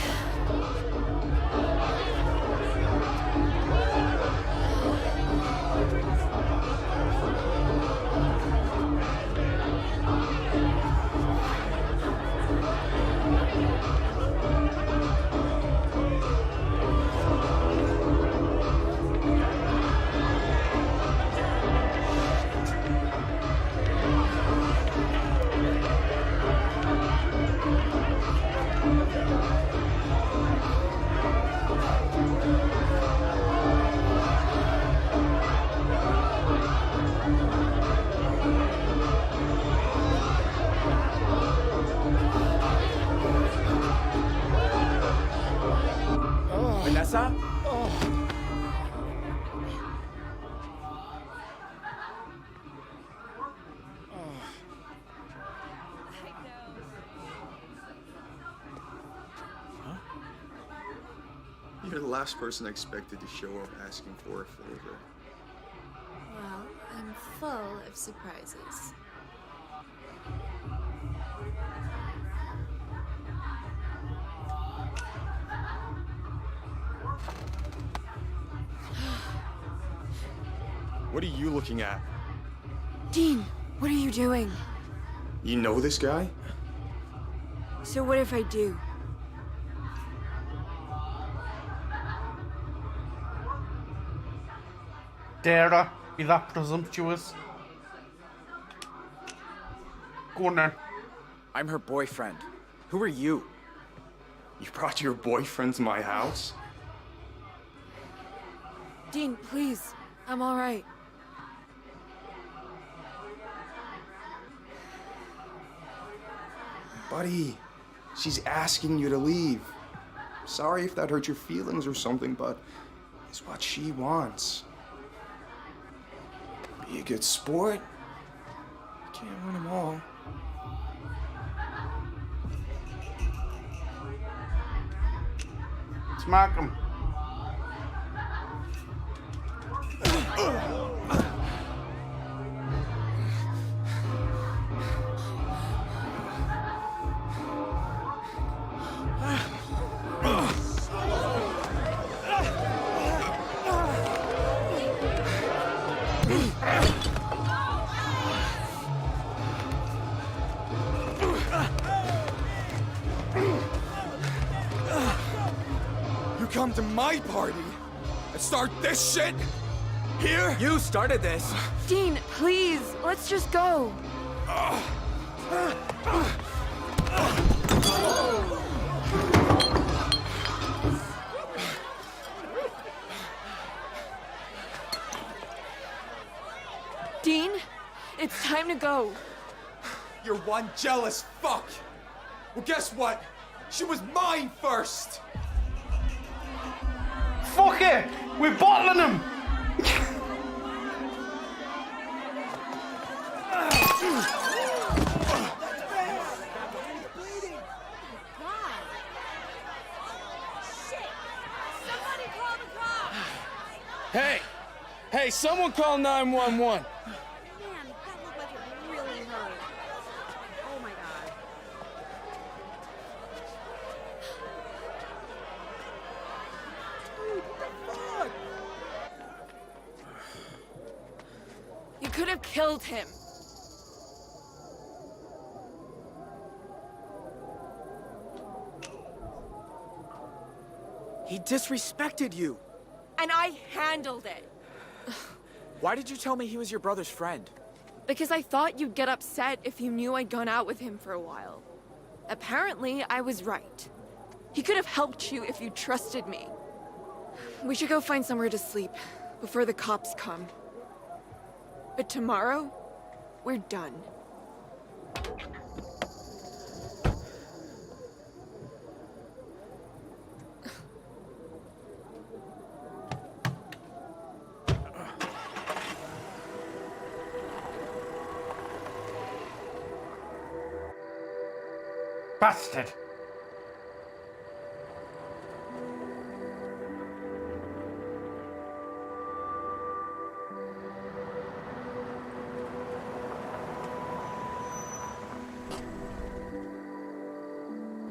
[SPEAKER 4] Vanessa?
[SPEAKER 13] You're the last person I expected to show up asking for a favor.
[SPEAKER 10] Well, I'm full of surprises.
[SPEAKER 13] What are you looking at?
[SPEAKER 10] Dean, what are you doing?
[SPEAKER 13] You know this guy?
[SPEAKER 10] So what if I do?
[SPEAKER 1] Dare I be that presumptuous? Go on then.
[SPEAKER 4] I'm her boyfriend. Who are you?
[SPEAKER 13] You brought your boyfriend to my house?
[SPEAKER 10] Dean, please. I'm all right.
[SPEAKER 13] Buddy, she's asking you to leave. Sorry if that hurt your feelings or something, but it's what she wants. Be a good sport. You can't win them all.
[SPEAKER 1] Smack him.
[SPEAKER 13] You come to my party and start this shit?
[SPEAKER 4] Here? You started this.
[SPEAKER 10] Dean, please, let's just go. Dean, it's time to go.
[SPEAKER 13] You're one jealous fuck. Well, guess what? She was mine first.
[SPEAKER 1] Fuck it! We're bottling him!
[SPEAKER 12] Hey! Hey, someone call 911.
[SPEAKER 14] Man, that looked like it really hurt. Oh my god.
[SPEAKER 12] Dude, what the fuck?
[SPEAKER 10] You could have killed him.
[SPEAKER 4] He disrespected you.
[SPEAKER 10] And I handled it.
[SPEAKER 4] Why did you tell me he was your brother's friend?
[SPEAKER 10] Because I thought you'd get upset if you knew I'd gone out with him for a while. Apparently, I was right. He could have helped you if you trusted me. We should go find somewhere to sleep before the cops come. But tomorrow, we're done.
[SPEAKER 1] Bastard!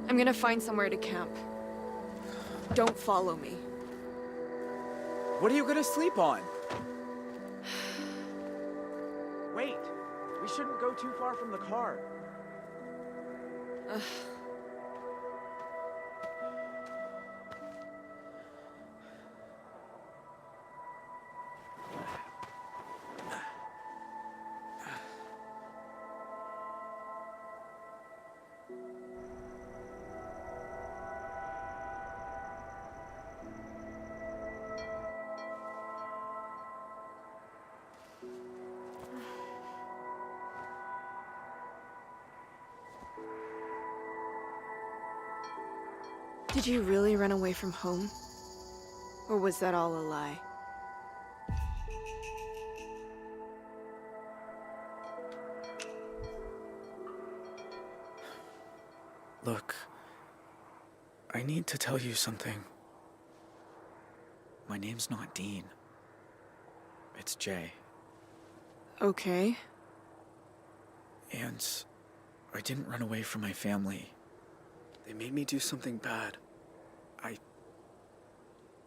[SPEAKER 10] I'm gonna find somewhere to camp. Don't follow me.
[SPEAKER 4] What are you gonna sleep on? Wait, we shouldn't go too far from the car.
[SPEAKER 10] Ugh. Did you really run away from home? Or was that all a lie?
[SPEAKER 4] Look, I need to tell you something. My name's not Dean. It's Jay.
[SPEAKER 10] Okay.
[SPEAKER 4] And I didn't run away from my family. They made me do something bad.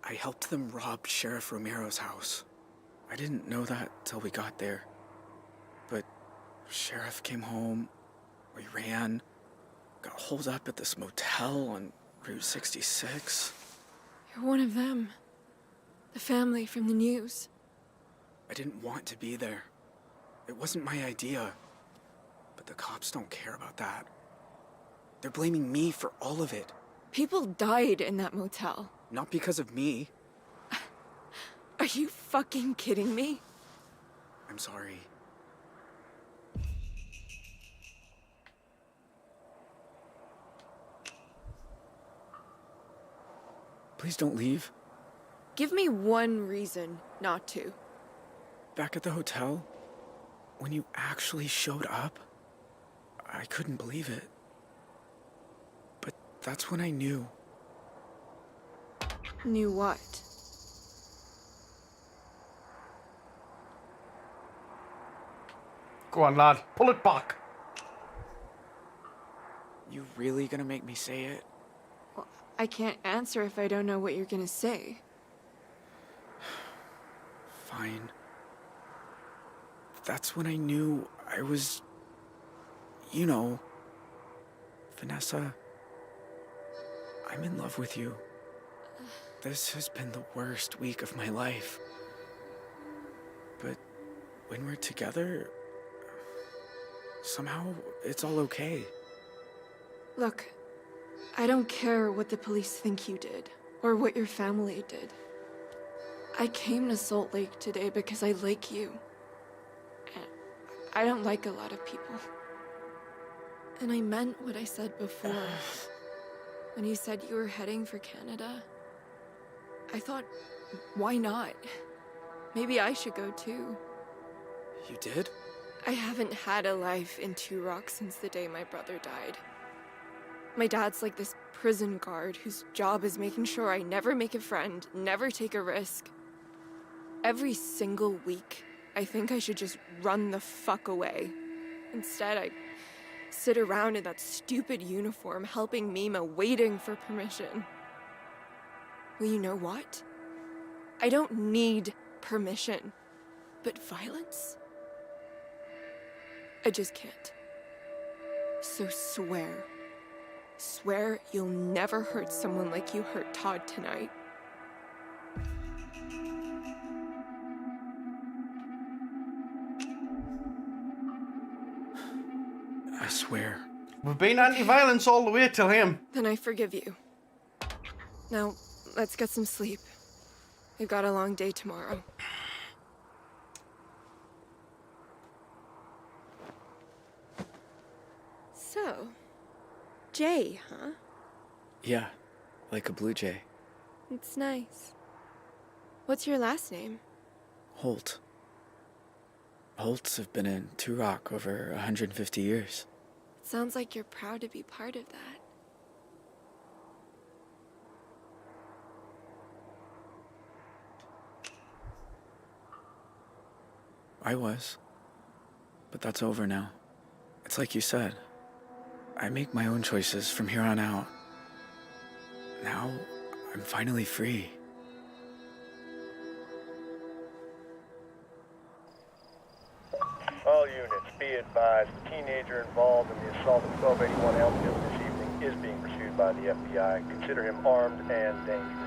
[SPEAKER 4] I helped them rob Sheriff Romero's house. I didn't know that till we got there. But Sheriff came home, we ran, got holed up at this motel on Route 66.
[SPEAKER 10] You're one of them. The family from the news.
[SPEAKER 4] I didn't want to be there. It wasn't my idea. But the cops don't care about that. They're blaming me for all of it.
[SPEAKER 10] People died in that motel.
[SPEAKER 4] Not because of me.
[SPEAKER 10] Are you fucking kidding me?
[SPEAKER 4] I'm sorry. Please don't leave.
[SPEAKER 10] Give me one reason not to.
[SPEAKER 4] Back at the hotel, when you actually showed up, I couldn't believe it. But that's when I knew.
[SPEAKER 10] Knew what?
[SPEAKER 1] Go on, lad. Pull it back.
[SPEAKER 4] You really gonna make me say it?
[SPEAKER 10] Well, I can't answer if I don't know what you're gonna say.
[SPEAKER 4] Fine. That's when I knew I was... You know... Vanessa... I'm in love with you. This has been the worst week of my life. when we're together, somehow it's all okay.
[SPEAKER 10] Look, I don't care what the police think you did, or what your family did. I came to Salt Lake today because I like you. And I don't like a lot of people. And I meant what I said before. When you said you were heading for Canada, I thought, why not? Maybe I should go too.
[SPEAKER 4] You did?
[SPEAKER 10] I haven't had a life in Two Rocks since the day my brother died. My dad's like this prison guard whose job is making sure I never make a friend, never take a risk. Every single week, I think I should just run the fuck away. Instead, I sit around in that stupid uniform helping Mima, waiting for permission. Well, you know what? I don't need permission. But violence? I just can't. So swear. Swear you'll never hurt someone like you hurt Todd tonight.
[SPEAKER 4] I swear.
[SPEAKER 1] We've been anti-violence all the way till him.
[SPEAKER 10] Then I forgive you. Now, let's get some sleep. We've got a long day tomorrow. So, Jay, huh?
[SPEAKER 4] Yeah, like a blue jay.
[SPEAKER 10] It's nice. What's your last name?
[SPEAKER 4] Holt. Holts have been in Two Rock over 150 years.
[SPEAKER 10] It sounds like you're proud to be part of that.
[SPEAKER 4] I was. But that's over now. It's like you said. I make my own choices from here on out. Now, I'm finally free.
[SPEAKER 15] All units, be advised, the teenager involved in the assault at 1281 Elmfield this evening is being pursued by the FBI. Consider him armed and dangerous.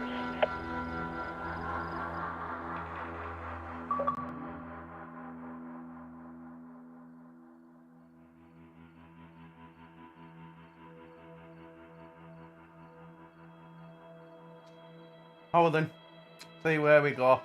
[SPEAKER 1] Oh, then. See where we go.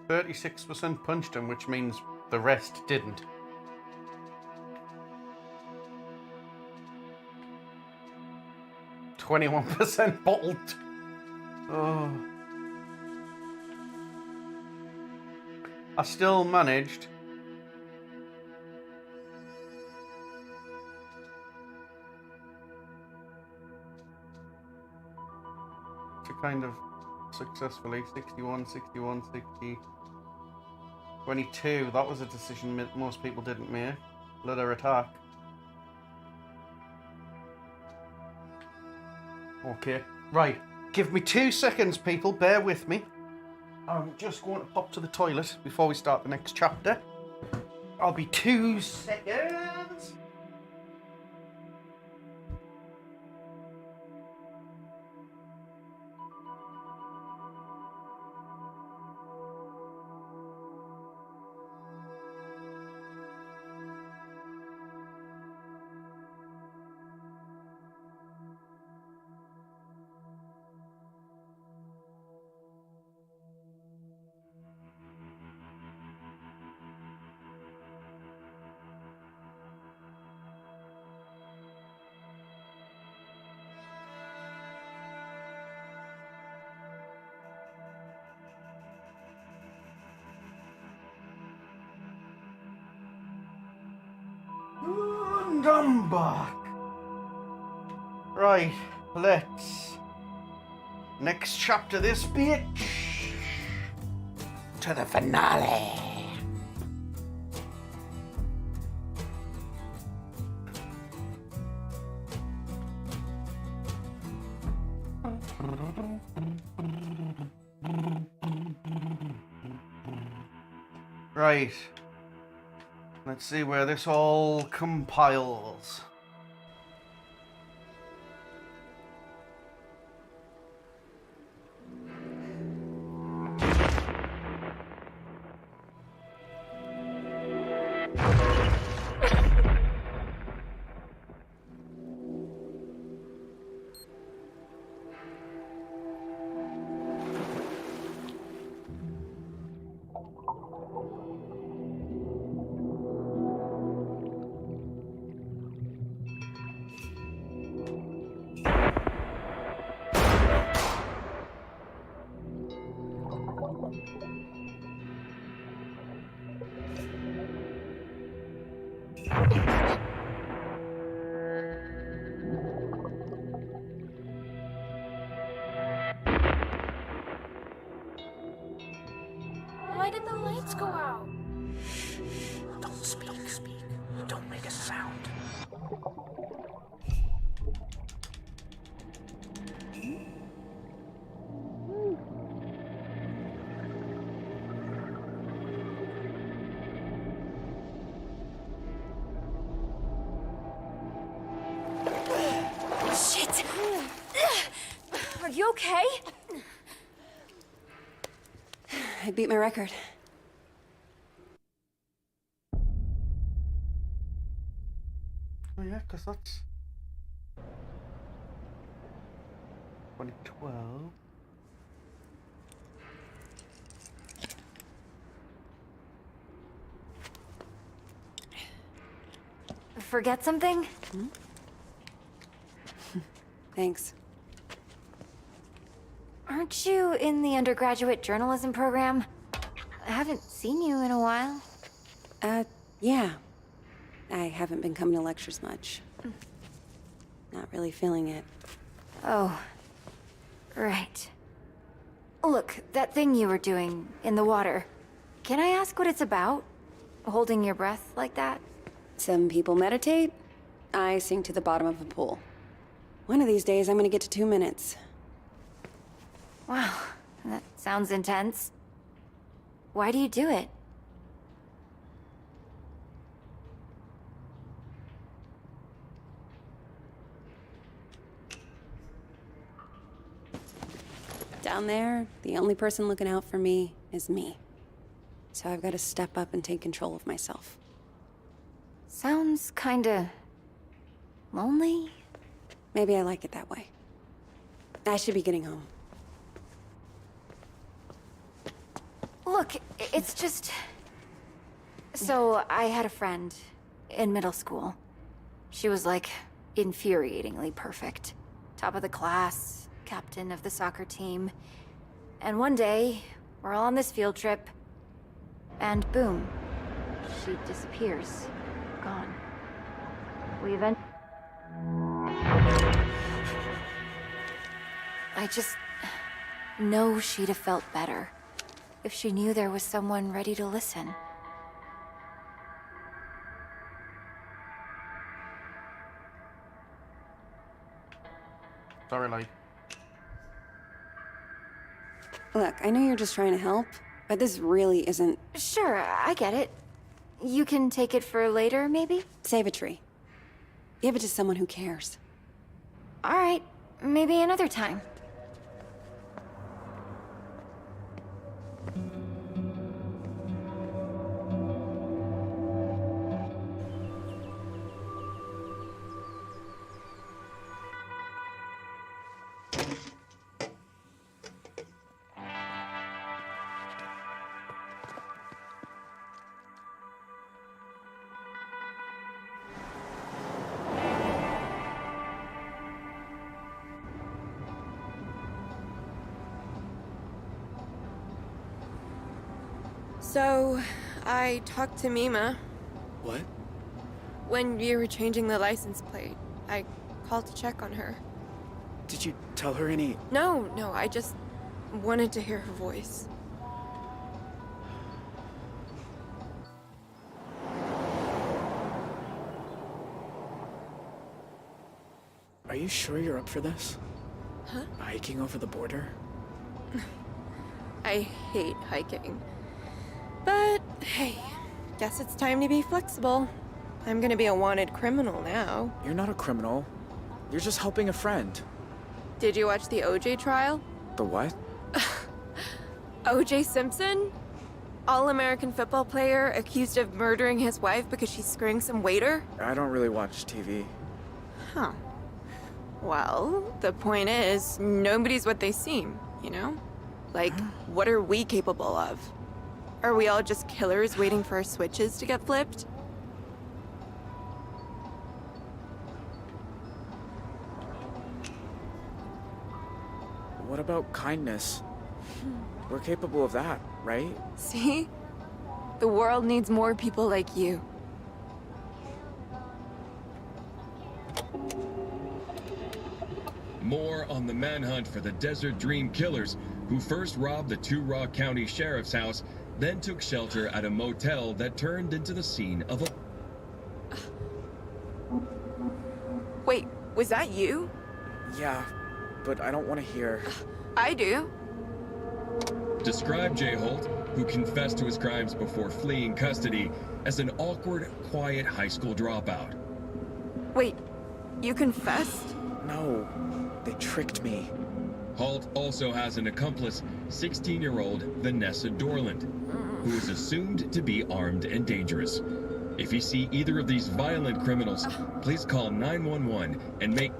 [SPEAKER 1] %36% punched him, which means the rest didn't. %21% bottled. Oh. I still managed to kind of successfully 61, 61, 60, 22. That was a decision most people didn't make. Let her attack. Okay, right. Give me 2 seconds, people. Bear with me. I'm just going to pop to the toilet before we start the next chapter. I'll be 2 seconds. I'm back. Right, let's... Next chapter, this bitch. To the finale. Right. Let's see where this all compiles.
[SPEAKER 14] Why did the lights go out?
[SPEAKER 4] Don't speak. Don't make a sound.
[SPEAKER 14] Shit! Are you okay?
[SPEAKER 16] I beat my record.
[SPEAKER 1] Oh yeah, because that's 2012.
[SPEAKER 14] Forget something?
[SPEAKER 16] Thanks.
[SPEAKER 14] Aren't you in the undergraduate journalism program? I haven't seen you in a while.
[SPEAKER 16] Yeah. I haven't been coming to lectures much. Not really feeling it.
[SPEAKER 14] Oh. Right. Look, that thing you were doing in the water. Can I ask what it's about? Holding your breath like that?
[SPEAKER 16] Some people meditate. I sink to the bottom of a pool. One of these days, I'm gonna get to 2 minutes.
[SPEAKER 14] Wow, that sounds intense. Why do you do it?
[SPEAKER 16] Down there, the only person looking out for me is me. So I've got to step up and take control of myself.
[SPEAKER 14] Sounds kinda... lonely?
[SPEAKER 16] Maybe I like it that way. I should be getting home.
[SPEAKER 14] Look, it's just... So, I had a friend in middle school. She was like infuriatingly perfect. Top of the class, captain of the soccer team. And one day, we're all on this field trip, and boom, she disappears. Gone. We eventually... I just know she'd have felt better if she knew there was someone ready to listen.
[SPEAKER 1] Sorry, like.
[SPEAKER 16] Look, I know you're just trying to help, but this really isn't...
[SPEAKER 14] Sure, I get it. You can take it for later, maybe?
[SPEAKER 16] Save a tree. Give it to someone who cares.
[SPEAKER 14] All right, maybe another time.
[SPEAKER 17] So, I talked to Mima.
[SPEAKER 4] What?
[SPEAKER 10] When you were changing the license plate, I called to check on her.
[SPEAKER 4] Did you tell her any...
[SPEAKER 10] No, I just wanted to hear her voice.
[SPEAKER 4] Are you sure you're up for this?
[SPEAKER 10] Huh?
[SPEAKER 4] Hiking over the border?
[SPEAKER 10] I hate hiking. But, hey, guess it's time to be flexible. I'm gonna be a wanted criminal now.
[SPEAKER 4] You're not a criminal. You're just helping a friend.
[SPEAKER 10] Did you watch the OJ trial?
[SPEAKER 4] The what?
[SPEAKER 10] OJ Simpson? All-American football player accused of murdering his wife because she's screwing some waiter?
[SPEAKER 4] I don't really watch TV.
[SPEAKER 10] Huh. Well, the point is, nobody's what they seem, you know? Like, what are we capable of? Are we all just killers waiting for our switches to get flipped?
[SPEAKER 4] What about kindness? We're capable of that, right?
[SPEAKER 10] See? The world needs more people like you.
[SPEAKER 17] More on the manhunt for the Desert Dream killers, who first robbed the Two Rock County Sheriff's house, then took shelter at a motel that turned into the scene of a...
[SPEAKER 10] Wait, was that you?
[SPEAKER 4] Yeah, but I don't want to hear...
[SPEAKER 10] I do.
[SPEAKER 17] Describe Jay Holt, who confessed to his crimes before fleeing custody, as an awkward, quiet high school dropout.
[SPEAKER 10] Wait, you confessed?
[SPEAKER 4] No, they tricked me.
[SPEAKER 17] Holt also has an accomplice, 16-year-old Vanessa Dorland, who is assumed to be armed and dangerous. If you see either of these violent criminals, please call 911 and make...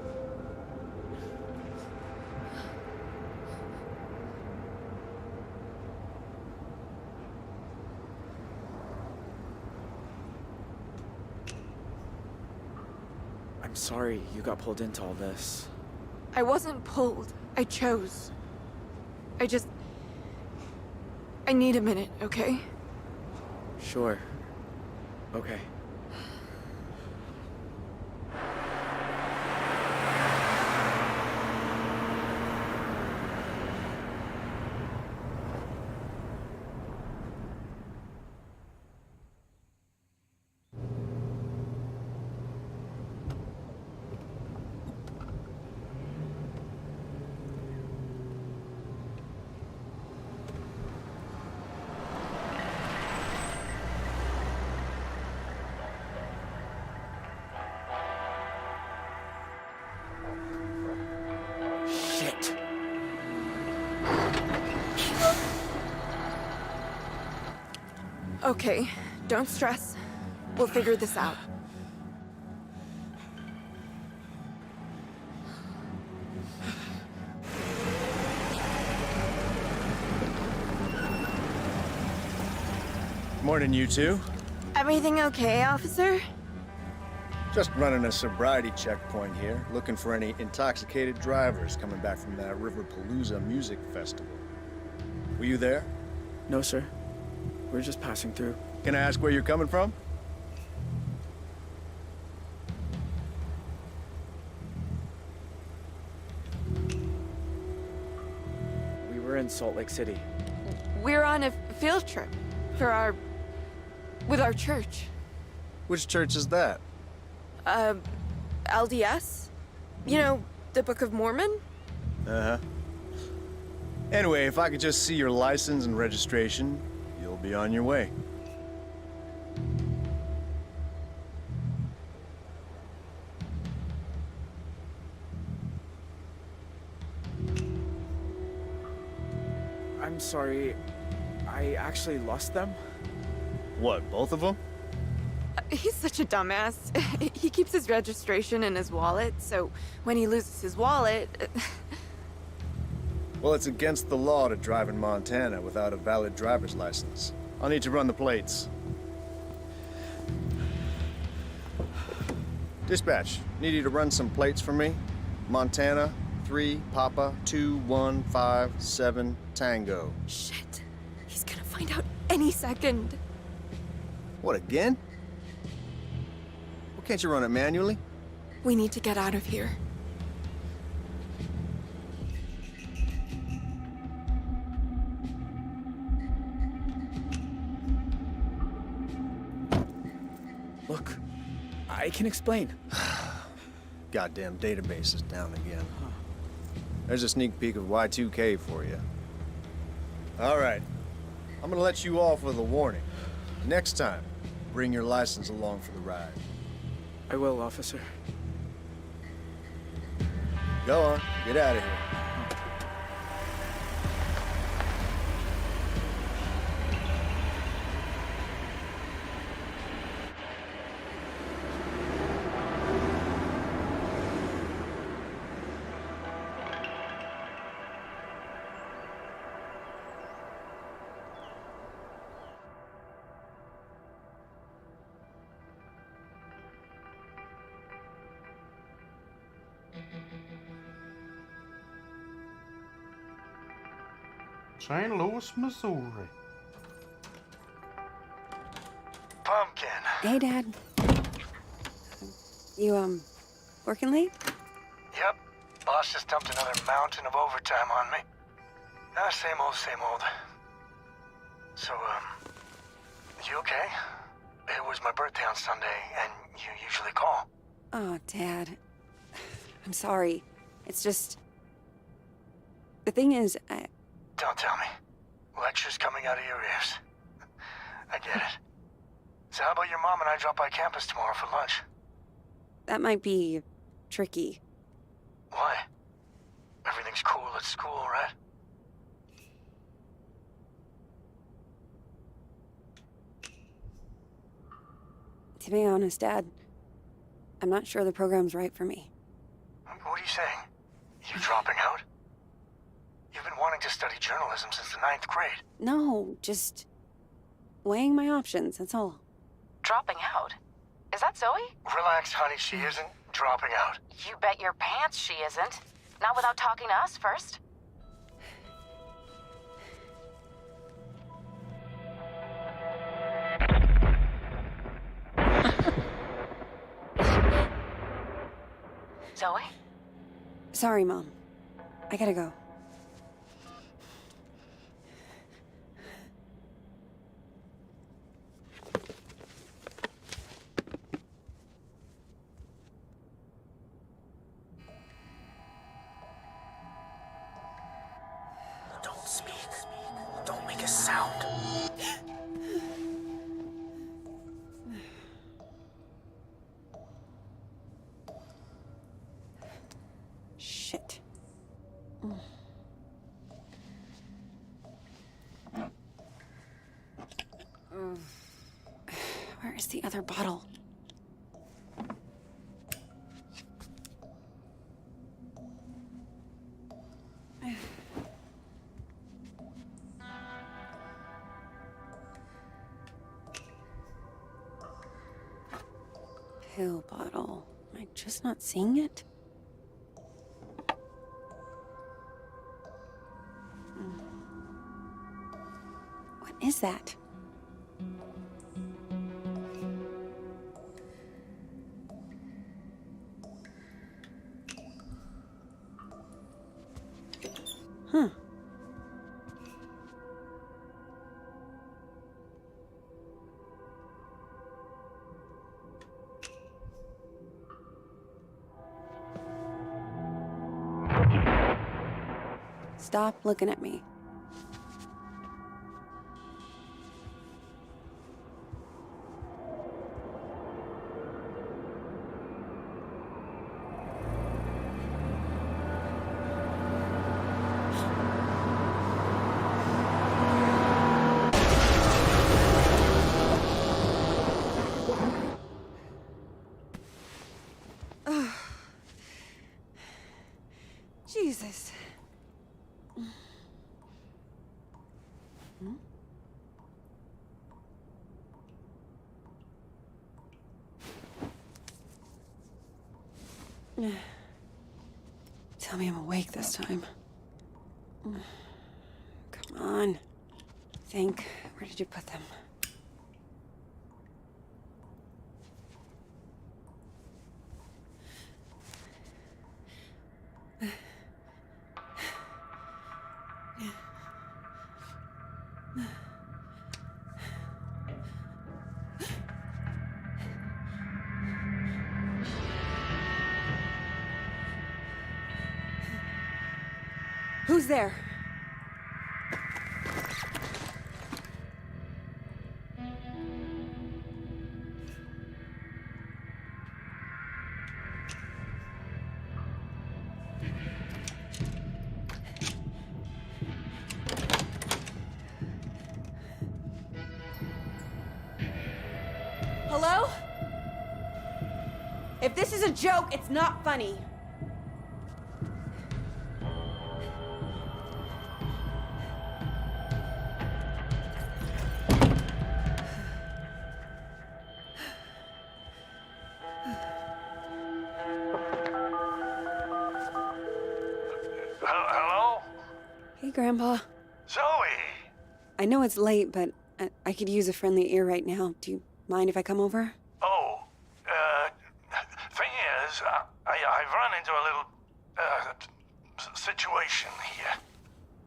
[SPEAKER 4] I'm sorry you got pulled into all this.
[SPEAKER 10] I wasn't pulled. I chose. I need a minute, okay?
[SPEAKER 4] Sure. Okay. Shit.
[SPEAKER 10] Okay, don't stress. We'll figure this out.
[SPEAKER 5] Morning, you two.
[SPEAKER 10] Everything okay, officer?
[SPEAKER 5] Just running a sobriety checkpoint here, looking for any intoxicated drivers coming back from that Riverpalooza music festival. Were you there?
[SPEAKER 4] No, sir. We're just passing through.
[SPEAKER 5] Can I ask where you're coming from?
[SPEAKER 4] We were in Salt Lake City.
[SPEAKER 10] We're on a field trip with our church.
[SPEAKER 5] Which church is that?
[SPEAKER 10] LDS? You know, the Book of Mormon?
[SPEAKER 5] Uh-huh. Anyway, if I could just see your license and registration, you'll be on your way.
[SPEAKER 4] I'm sorry. I actually lost them.
[SPEAKER 5] What, both of them?
[SPEAKER 10] He's such a dumbass. He keeps his registration in his wallet, so when he loses his wallet...
[SPEAKER 5] Well, it's against the law to drive in Montana without a valid driver's license. I'll need to run the plates. Dispatch, need you to run some plates for me. Montana, 3 Papa 2157 Tango.
[SPEAKER 10] Shit. He's gonna find out any second.
[SPEAKER 5] What, again?
[SPEAKER 18] Can't you run it manually?
[SPEAKER 10] We need to get out of here.
[SPEAKER 4] Look, I can explain.
[SPEAKER 18] Goddamn database is down again. There's a sneak peek of Y2K for you. All right. I'm gonna let you off with a warning. Next time, bring your license along for the ride.
[SPEAKER 4] I will, officer.
[SPEAKER 18] Go on, get out of here.
[SPEAKER 1] St. Louis, Missouri.
[SPEAKER 19] Pumpkin.
[SPEAKER 16] Hey, Dad. You, working late?
[SPEAKER 19] Yep. Boss just dumped another mountain of overtime on me. Same old, same old. So, you okay? It was my birthday on Sunday, and you usually call.
[SPEAKER 16] Oh, Dad. I'm sorry. It's just... The thing is,
[SPEAKER 19] Don't tell me. Lectures coming out of your ears. I get it. So how about your mom and I drop by campus tomorrow for lunch?
[SPEAKER 16] that might be tricky.
[SPEAKER 19] Why? Everything's cool at school, right?
[SPEAKER 16] To be honest, Dad, I'm not sure the program's right for me.
[SPEAKER 19] What are you saying? You dropping out? You've been wanting to study journalism since the 9th grade.
[SPEAKER 16] No, just weighing my options, that's all.
[SPEAKER 20] Dropping out? Is that Zoe?
[SPEAKER 19] Relax, honey, she isn't dropping out.
[SPEAKER 20] You bet your pants she isn't. Not without talking to us first. Zoe?
[SPEAKER 16] Sorry, Mom. I gotta go.
[SPEAKER 4] Don't speak. Don't make a sound.
[SPEAKER 16] Shit. Where is the other bottle? Pill bottle. Am I just not seeing it? What is that? Huh. Stop looking at me. Jesus. Tell me I'm awake this time. Come on. Think. Where did you put them? Who's there?
[SPEAKER 21] Hello? If this is a joke, it's not funny.
[SPEAKER 19] Hello?
[SPEAKER 16] Hey, Grandpa.
[SPEAKER 19] Zoe!
[SPEAKER 16] I know it's late, but I could use a friendly ear right now. Do you mind if I come over?
[SPEAKER 19] Oh, thing is, I've run into a little, situation here.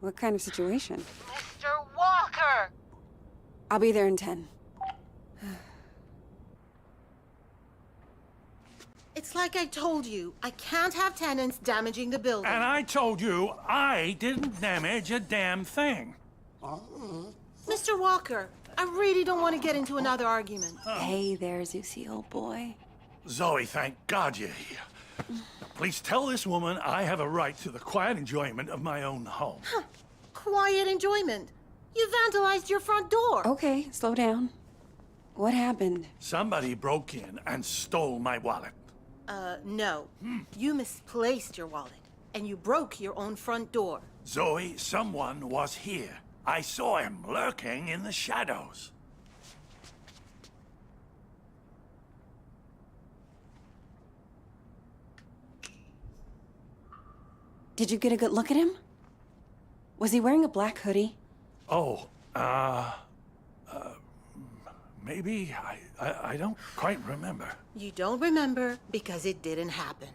[SPEAKER 16] What kind of situation?
[SPEAKER 20] Mr. Walker!
[SPEAKER 16] I'll be there in 10.
[SPEAKER 22] It's like I told you. I can't have tenants damaging the building.
[SPEAKER 23] And I told you I didn't damage a damn thing.
[SPEAKER 22] Mr. Walker, I really don't want to get into another argument.
[SPEAKER 16] Hey there, Zeusy, old boy.
[SPEAKER 23] Zoe, thank God you're here. Please tell this woman I have a right to the quiet enjoyment of my own home.
[SPEAKER 22] Quiet enjoyment. You vandalized your front door.
[SPEAKER 16] Okay, slow down. What happened?
[SPEAKER 23] Somebody broke in and stole my wallet.
[SPEAKER 22] No. You misplaced your wallet, and you broke your own front door.
[SPEAKER 23] Zoe, someone was here. I saw him lurking in the shadows.
[SPEAKER 16] Did you get a good look at him? Was he wearing a black hoodie?
[SPEAKER 23] Oh, maybe. I don't quite remember.
[SPEAKER 22] You don't remember because it didn't happen.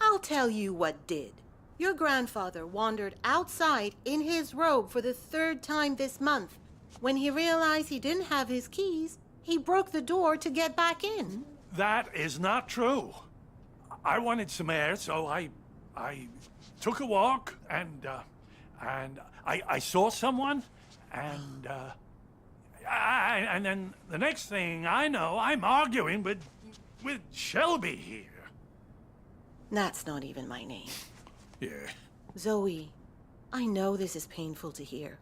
[SPEAKER 22] I'll tell you what did. Your grandfather wandered outside in his robe for the 3rd time this month. When he realized he didn't have his keys, he broke the door to get back in.
[SPEAKER 23] That is not true. I wanted some air, so I took a walk, and I saw someone, and then the next thing I know, I'm arguing with Shelby here.
[SPEAKER 22] That's not even my name.
[SPEAKER 23] Yeah.
[SPEAKER 22] Zoe, I know this is painful to hear,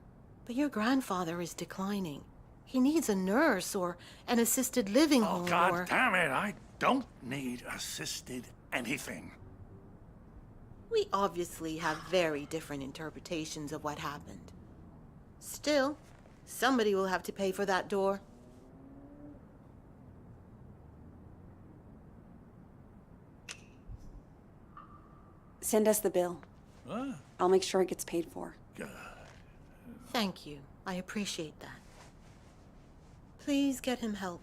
[SPEAKER 22] but your grandfather is declining. He needs a nurse or an assisted living home
[SPEAKER 23] God
[SPEAKER 22] or...
[SPEAKER 23] damn it, I don't need assisted anything.
[SPEAKER 22] We obviously have very different interpretations of what happened. Still, somebody will have to pay for that door.
[SPEAKER 16] Send us the bill. I'll make sure it gets paid for.
[SPEAKER 22] Thank you. I appreciate that. Please get him help.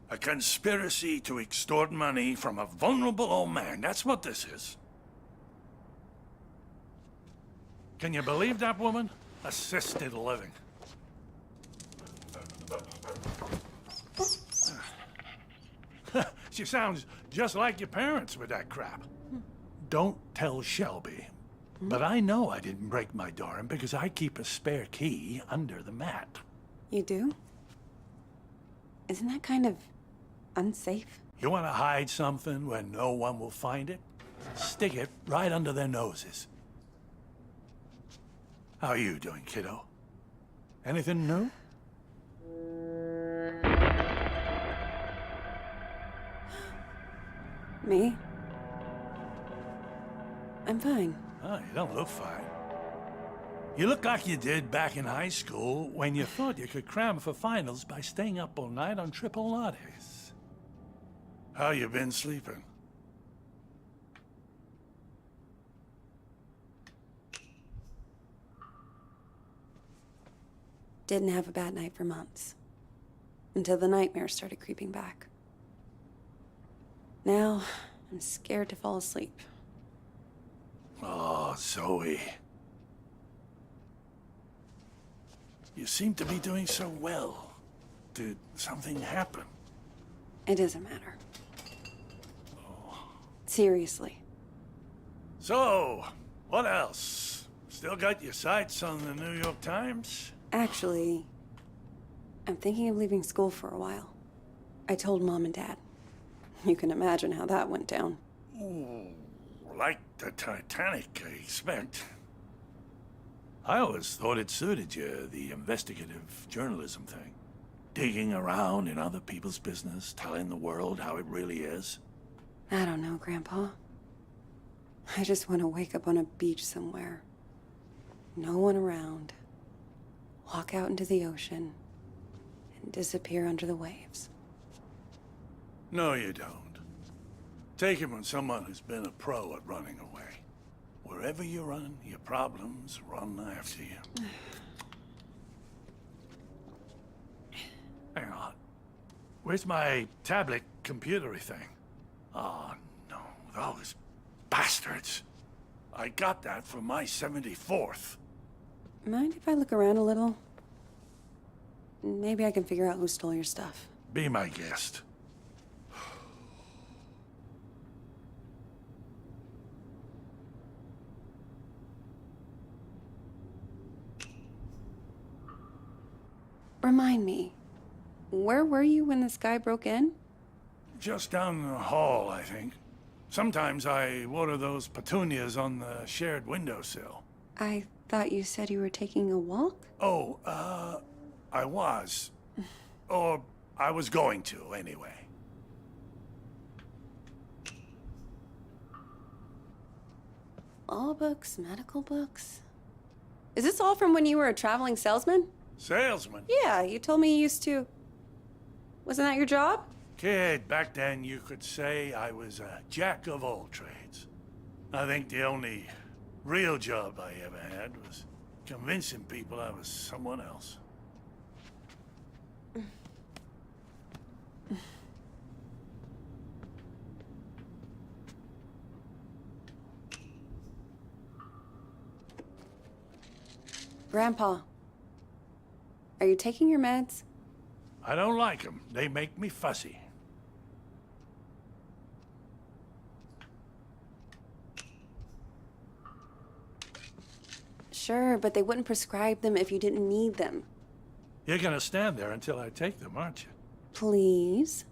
[SPEAKER 23] A conspiracy to extort money from a vulnerable old man. That's what this is. Can you believe that woman? Assisted living. She sounds just like your parents with that crap. Don't tell Shelby. But I know I didn't break my door in because I keep a spare key under the mat.
[SPEAKER 16] You do? Isn't that kind of unsafe?
[SPEAKER 23] You want to hide something where no one will find it? Stick it right under their noses. How are you doing, kiddo? Anything new?
[SPEAKER 16] Me? I'm fine.
[SPEAKER 23] Oh, you don't look fine. You look like you did back in high school when you thought you could cram for finals by staying up all night on triple lattes. How you been sleeping?
[SPEAKER 16] Didn't have a bad night for months. Until the nightmares started creeping back. Now, I'm scared to fall asleep.
[SPEAKER 23] Oh, Zoe. You seem to be doing so well. Did something happen?
[SPEAKER 16] It doesn't matter. Seriously.
[SPEAKER 23] So, what else? Still got your sights on the New York Times?
[SPEAKER 16] Actually, I'm thinking of leaving school for a while. I told Mom and Dad. You can imagine how that went down.
[SPEAKER 23] Ooh, like the Titanic, I expect. I always thought it suited you, the investigative journalism thing. Digging around in other people's business, telling the world how it really is.
[SPEAKER 16] I don't know, Grandpa. I just want to wake up on a beach somewhere. No one around. Walk out into the ocean and disappear under the waves.
[SPEAKER 23] No, you don't. Take it from someone who's been a pro at running away. Wherever you run, your problems run after you. Hang on. Where's my tablet computery thing? Oh, no. Those bastards. I got that for my 74th.
[SPEAKER 16] Mind if I look around a little? Maybe I can figure out who stole your stuff.
[SPEAKER 23] Be my guest.
[SPEAKER 16] Remind me, where were you when this guy broke in?
[SPEAKER 23] Just down the hall, I think. Sometimes I water those petunias on the shared windowsill.
[SPEAKER 16] I thought you said you were taking a walk?
[SPEAKER 23] Oh, I was. Or I was going to, anyway.
[SPEAKER 16] Law books, medical books. Is this all from when you were a traveling salesman?
[SPEAKER 23] Salesman?
[SPEAKER 16] Yeah, you told me you used to. Wasn't that your job?
[SPEAKER 23] Kid, back then you could say I was a jack of all trades. I think the only real job I ever had was convincing people I was someone else.
[SPEAKER 16] Grandpa, are you taking your meds?
[SPEAKER 23] I don't like them. They make me fussy.
[SPEAKER 16] Sure, but they wouldn't prescribe them if you didn't need them.
[SPEAKER 23] You're gonna stand there until I take them, aren't you?
[SPEAKER 16] Please?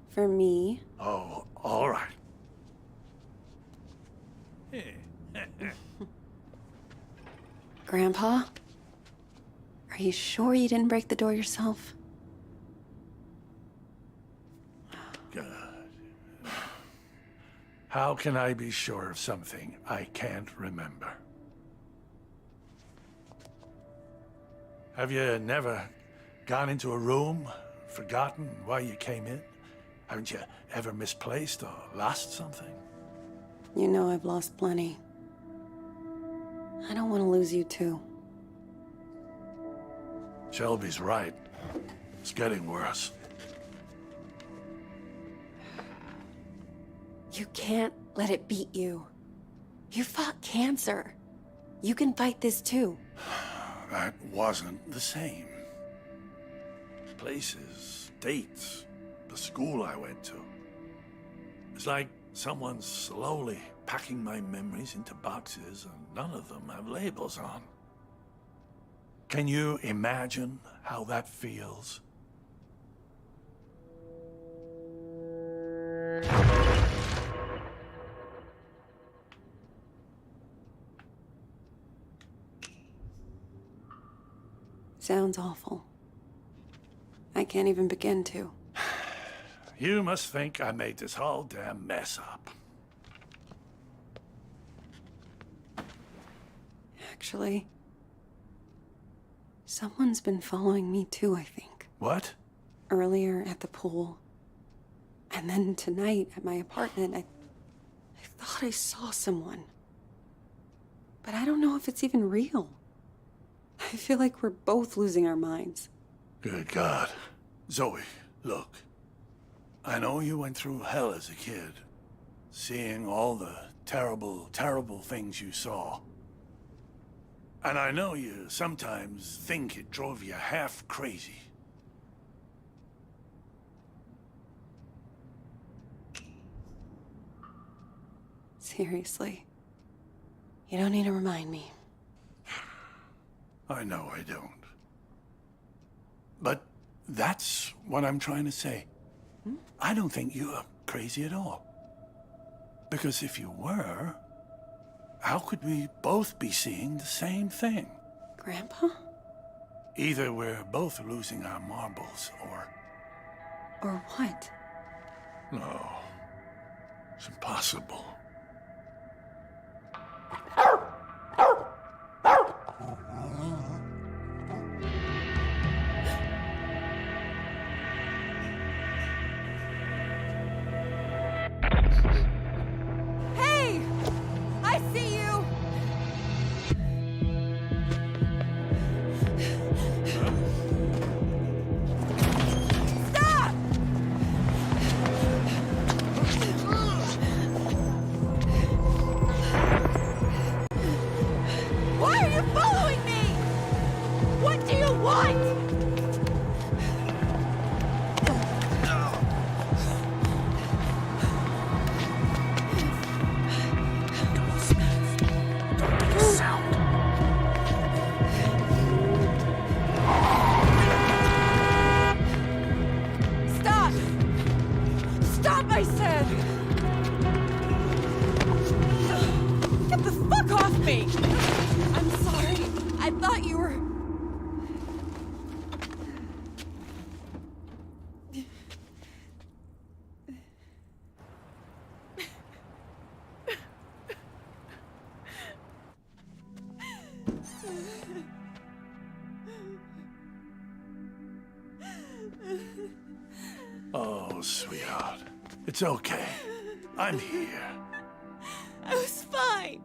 [SPEAKER 16] For me?
[SPEAKER 23] Oh, all right.
[SPEAKER 16] Grandpa? Are you sure you didn't break the door yourself?
[SPEAKER 23] Good. How can I be sure of something I can't remember? Have you never gone into a room, forgotten why you came in? Haven't you ever misplaced or lost something?
[SPEAKER 16] You know I've lost plenty. I don't want to lose you too.
[SPEAKER 23] Shelby's right. It's getting worse.
[SPEAKER 16] You can't let it beat you. You fought cancer. You can fight this too.
[SPEAKER 23] That wasn't the same. Places, dates, the school I went to. It's like someone's slowly packing my memories into boxes and none of them have labels on. Can you imagine how that feels?
[SPEAKER 16] Sounds awful. I can't even begin to.
[SPEAKER 23] You must think I made this whole damn mess up.
[SPEAKER 16] Actually, someone's been following me too, I think.
[SPEAKER 23] What?
[SPEAKER 16] Earlier at the pool. And then tonight at my apartment, I thought I saw someone. But I don't know if it's even real. I feel like we're both losing our minds.
[SPEAKER 23] Good God. Zoe, look. I know you went through hell as a kid, seeing all the terrible, terrible things you saw. And I know you sometimes think it drove you half crazy.
[SPEAKER 16] Seriously. You don't need to remind me.
[SPEAKER 23] I know I don't. But that's what I'm trying to say. I don't think you're crazy at all. Because if you were, how could we both be seeing the same thing?
[SPEAKER 16] Grandpa?
[SPEAKER 23] Either we're both losing our marbles, or...
[SPEAKER 16] Or what?
[SPEAKER 23] No. It's impossible.
[SPEAKER 21] Hey! I see you! Stop! Why are you following me? What do you want? Stop! Stop, I said! Get the fuck off me! I'm sorry. I thought you were...
[SPEAKER 23] Oh, sweetheart. It's okay. I'm here.
[SPEAKER 21] I was fine.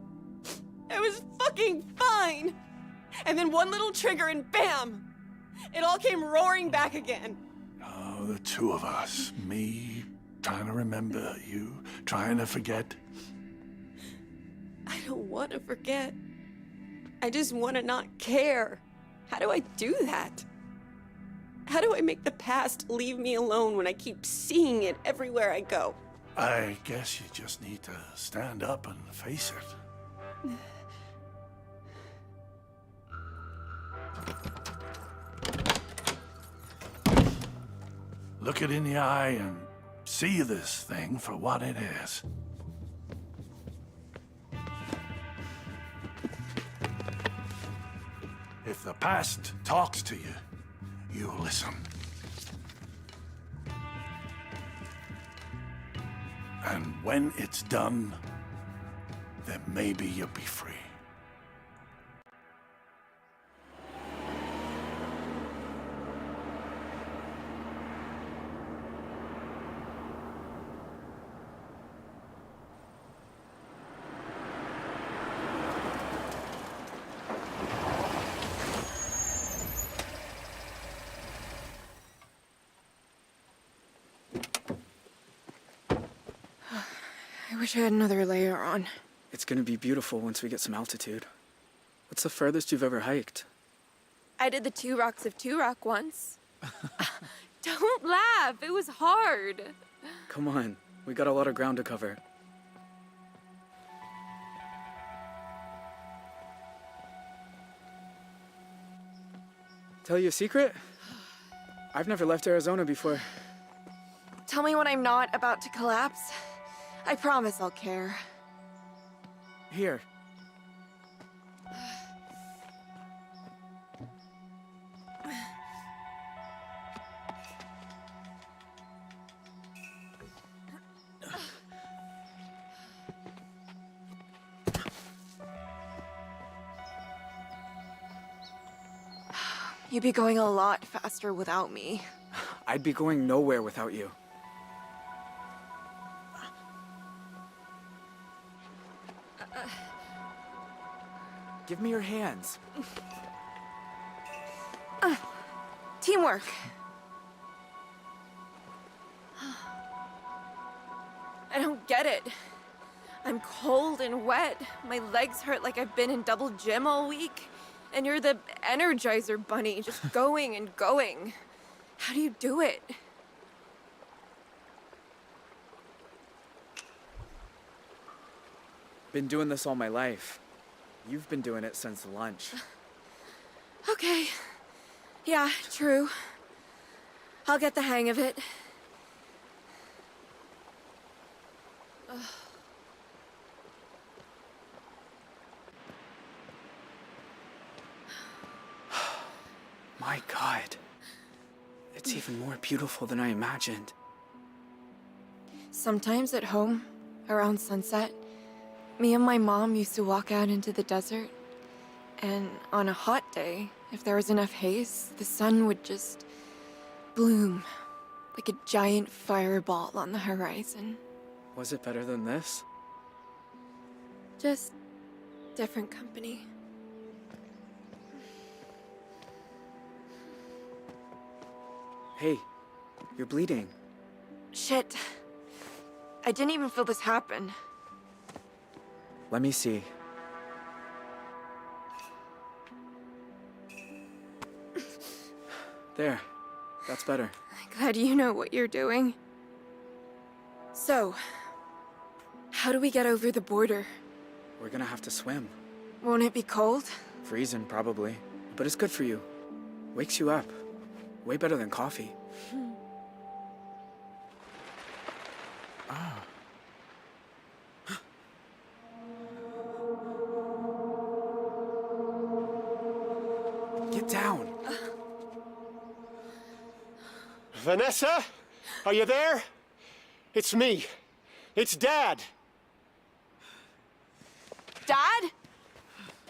[SPEAKER 21] I was fucking fine. And then one little trigger and bam! It all came roaring back again.
[SPEAKER 23] Oh, the two of us. Me trying to remember, you trying to forget.
[SPEAKER 21] I don't want to forget. I just want to not care. How do I do that? How do I make the past leave me alone when I keep seeing it everywhere I go?
[SPEAKER 23] I guess you just need to stand up and face it. Look it in the eye and see this thing for what it is. If the past talks to you, you listen. And when it's done, then maybe you'll be free.
[SPEAKER 10] I wish I had another layer on.
[SPEAKER 4] It's gonna be beautiful once we get some altitude. What's the furthest you've ever hiked?
[SPEAKER 10] I did the 2 Rocks of 2 Rock once. Don't laugh, it was hard.
[SPEAKER 4] Come on, we got a lot of ground to cover. Tell you a secret? I've never left Arizona before.
[SPEAKER 10] Tell me when I'm not about to collapse. I promise I'll care.
[SPEAKER 4] Here.
[SPEAKER 10] You'd be going a lot faster without me.
[SPEAKER 4] I'd be going nowhere without you. Give me your hands.
[SPEAKER 10] Teamwork. get it. I'm cold and wet. My legs hurt like I've been in double gym all week. And you're the Energizer Bunny, just going and going. How do you do it?
[SPEAKER 4] Been doing this all my life. You've been doing it since lunch.
[SPEAKER 10] Okay. Yeah, true. I'll get the hang of it. Ugh.
[SPEAKER 4] My God. It's even more beautiful than I imagined.
[SPEAKER 10] Sometimes at home, around sunset, me and my mom used to walk out into the desert. And on a hot day, if there was enough haze, the sun would just bloom like a giant fireball on the horizon.
[SPEAKER 4] Was it better than this?
[SPEAKER 10] Just different company.
[SPEAKER 4] Hey, you're bleeding.
[SPEAKER 10] Shit. I didn't even feel this happen.
[SPEAKER 4] Let me see. There. That's better.
[SPEAKER 10] Glad you know what you're doing. So, how do we get over the border?
[SPEAKER 4] We're gonna have to swim.
[SPEAKER 10] Won't it be cold?
[SPEAKER 4] Freezing, probably. But it's good for you. Wakes you up. Way better than coffee. Ah. Get down.
[SPEAKER 3] Vanessa? Are you there? It's me. It's Dad.
[SPEAKER 10] Dad?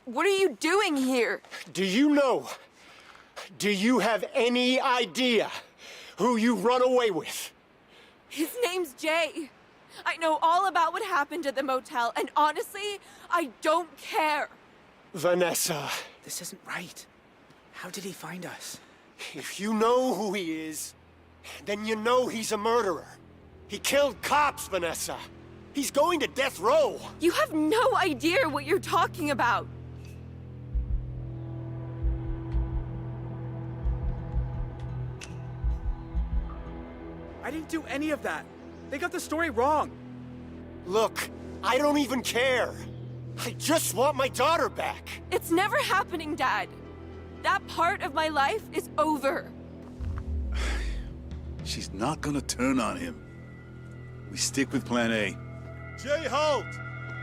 [SPEAKER 10] What are you doing here?
[SPEAKER 3] Do you know? Do you have any idea who you run away with?
[SPEAKER 10] His name's Jay. I know all about what happened at the motel, and honestly, I don't care.
[SPEAKER 3] Vanessa.
[SPEAKER 4] This isn't right. How did he find us?
[SPEAKER 3] If you know who he is, then you know he's a murderer. He killed cops, Vanessa. He's going to death row.
[SPEAKER 10] You have no idea what you're talking about.
[SPEAKER 4] I didn't do any of that. They got the story wrong.
[SPEAKER 3] Look, I don't even care. I just want my daughter back.
[SPEAKER 10] It's never happening, Dad. That part of my life is over.
[SPEAKER 7] She's not gonna turn on him. We stick with plan A.
[SPEAKER 5] Jay Holt,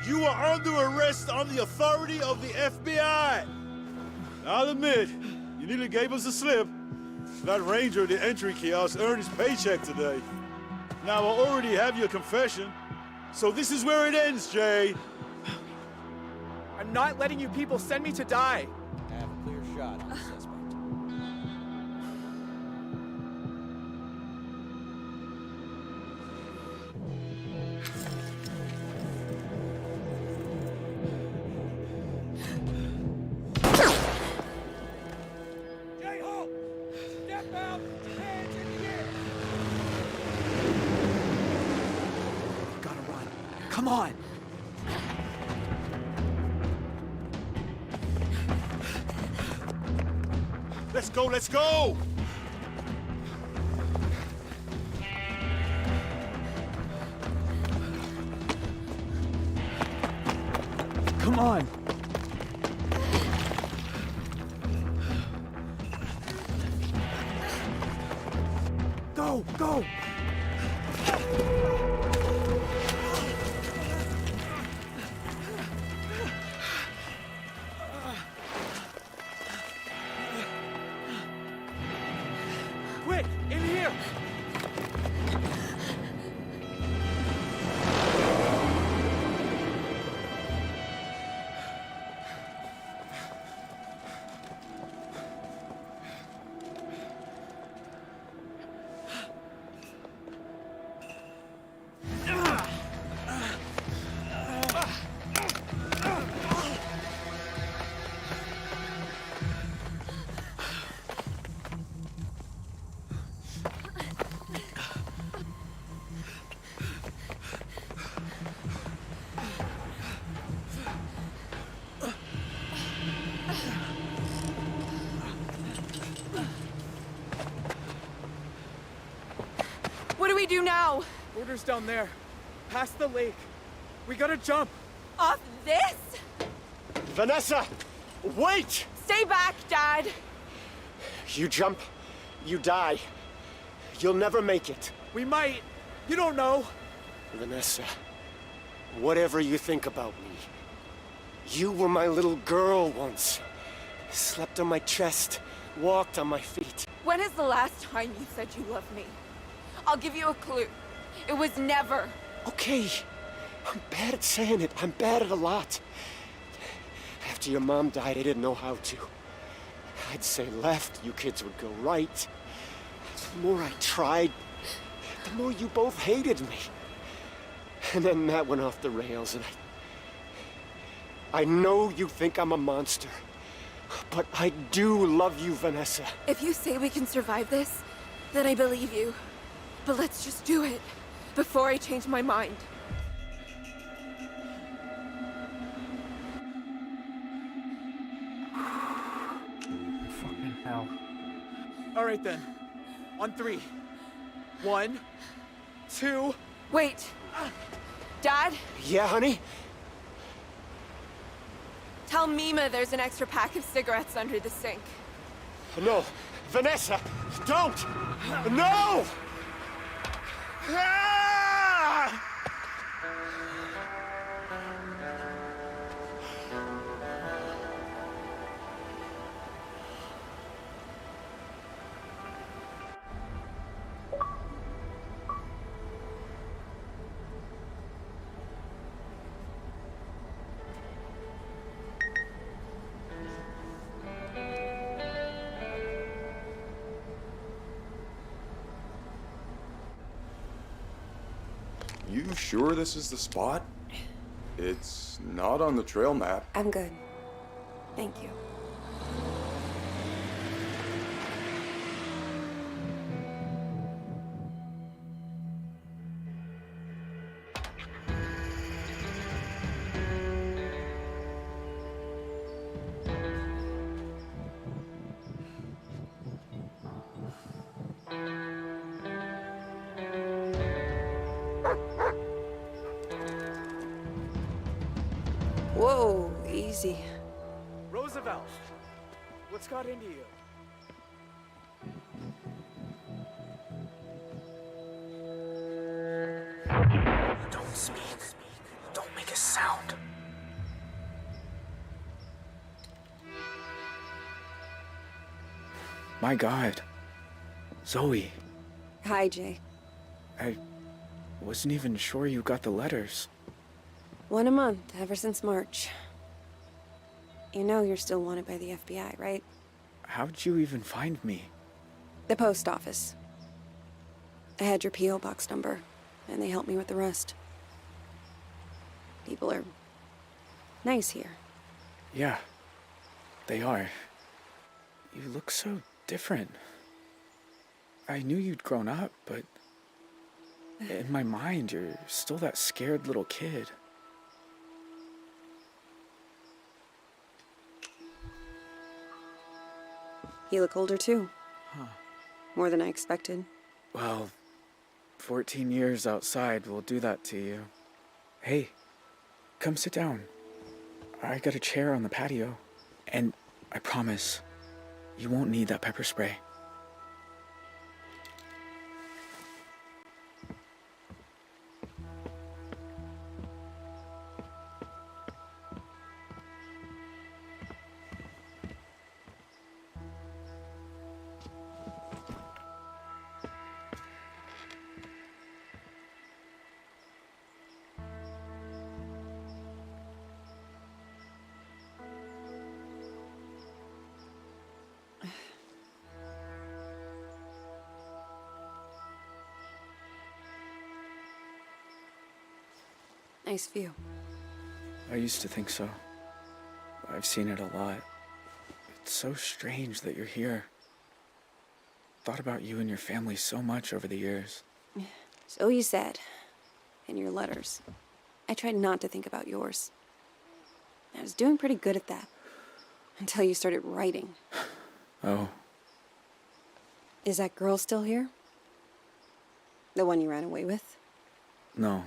[SPEAKER 5] you are under arrest on the authority of the FBI. I'll admit, you nearly gave us a slip. That ranger at the entry kiosk earned his paycheck today. Now, I already have your confession, so this is where it ends, Jay.
[SPEAKER 4] I'm not letting you people send me to die.
[SPEAKER 11] Have a clear shot on the suspect.
[SPEAKER 5] Jay Holt, step out, hands in the air.
[SPEAKER 4] Gotta run. Come on.
[SPEAKER 5] Let's go, let's go!
[SPEAKER 4] Come on. Go, go! Quick, in here!
[SPEAKER 10] we do now?
[SPEAKER 4] Border's down there, past the lake. We gotta jump.
[SPEAKER 10] Off this?
[SPEAKER 3] Vanessa! Wait!
[SPEAKER 10] Stay back, Dad.
[SPEAKER 3] You jump, you die. You'll never make it.
[SPEAKER 4] We might. You don't know.
[SPEAKER 3] Vanessa, whatever you think about me, you were my little girl once. Slept on my chest, walked on my feet.
[SPEAKER 10] When is the last time you said you loved me? I'll give you a clue. It was never.
[SPEAKER 3] Okay, I'm bad at saying it. I'm bad at a lot. After your mom died, I didn't know how to. I'd say left, you kids would go right. The more I tried, the more you both hated me. And then that went off the rails, and I know you think I'm a monster, but I do love you, Vanessa.
[SPEAKER 10] If you say we can survive this, then I believe you. But let's just do it, before I change my mind.
[SPEAKER 1] Fucking hell.
[SPEAKER 4] All right then. On 3. 1, 2.
[SPEAKER 10] Wait. Dad?
[SPEAKER 3] Yeah, honey?
[SPEAKER 10] Tell Mima there's an extra pack of cigarettes under the sink.
[SPEAKER 3] No, Vanessa, don't! No! Ah!
[SPEAKER 13] You sure this is the spot? It's not on the trail map.
[SPEAKER 16] I'm good. Thank you. Whoa, easy.
[SPEAKER 4] Roosevelt, what's got into you? Don't speak. Don't make a sound. My God. Zoe.
[SPEAKER 16] Hi, Jay.
[SPEAKER 4] I wasn't even sure you got the letters.
[SPEAKER 16] 1 a month, ever since March. You know you're still wanted by the FBI, right?
[SPEAKER 4] How'd you even find me?
[SPEAKER 16] The post office. I had your P.O. box number, and they helped me with the rest. People are nice here.
[SPEAKER 4] Yeah, they are. You look so different. I knew you'd grown up, but in my mind, you're still that scared little kid.
[SPEAKER 16] You look older, too.
[SPEAKER 4] Huh.
[SPEAKER 16] More than I expected.
[SPEAKER 4] Well, 14 years outside will do that to you. Hey, come sit down. I got a chair on the patio. And I promise, you won't need that pepper spray.
[SPEAKER 16] Nice view.
[SPEAKER 4] I used to think so. I've seen it a lot. It's so strange that you're here. Thought about you and your family so much over the years.
[SPEAKER 16] So you said. In your letters. I tried not to think about yours. I was doing pretty good at that. Until you started writing.
[SPEAKER 4] Oh.
[SPEAKER 16] Is that girl still here? The one you ran away with?
[SPEAKER 4] No.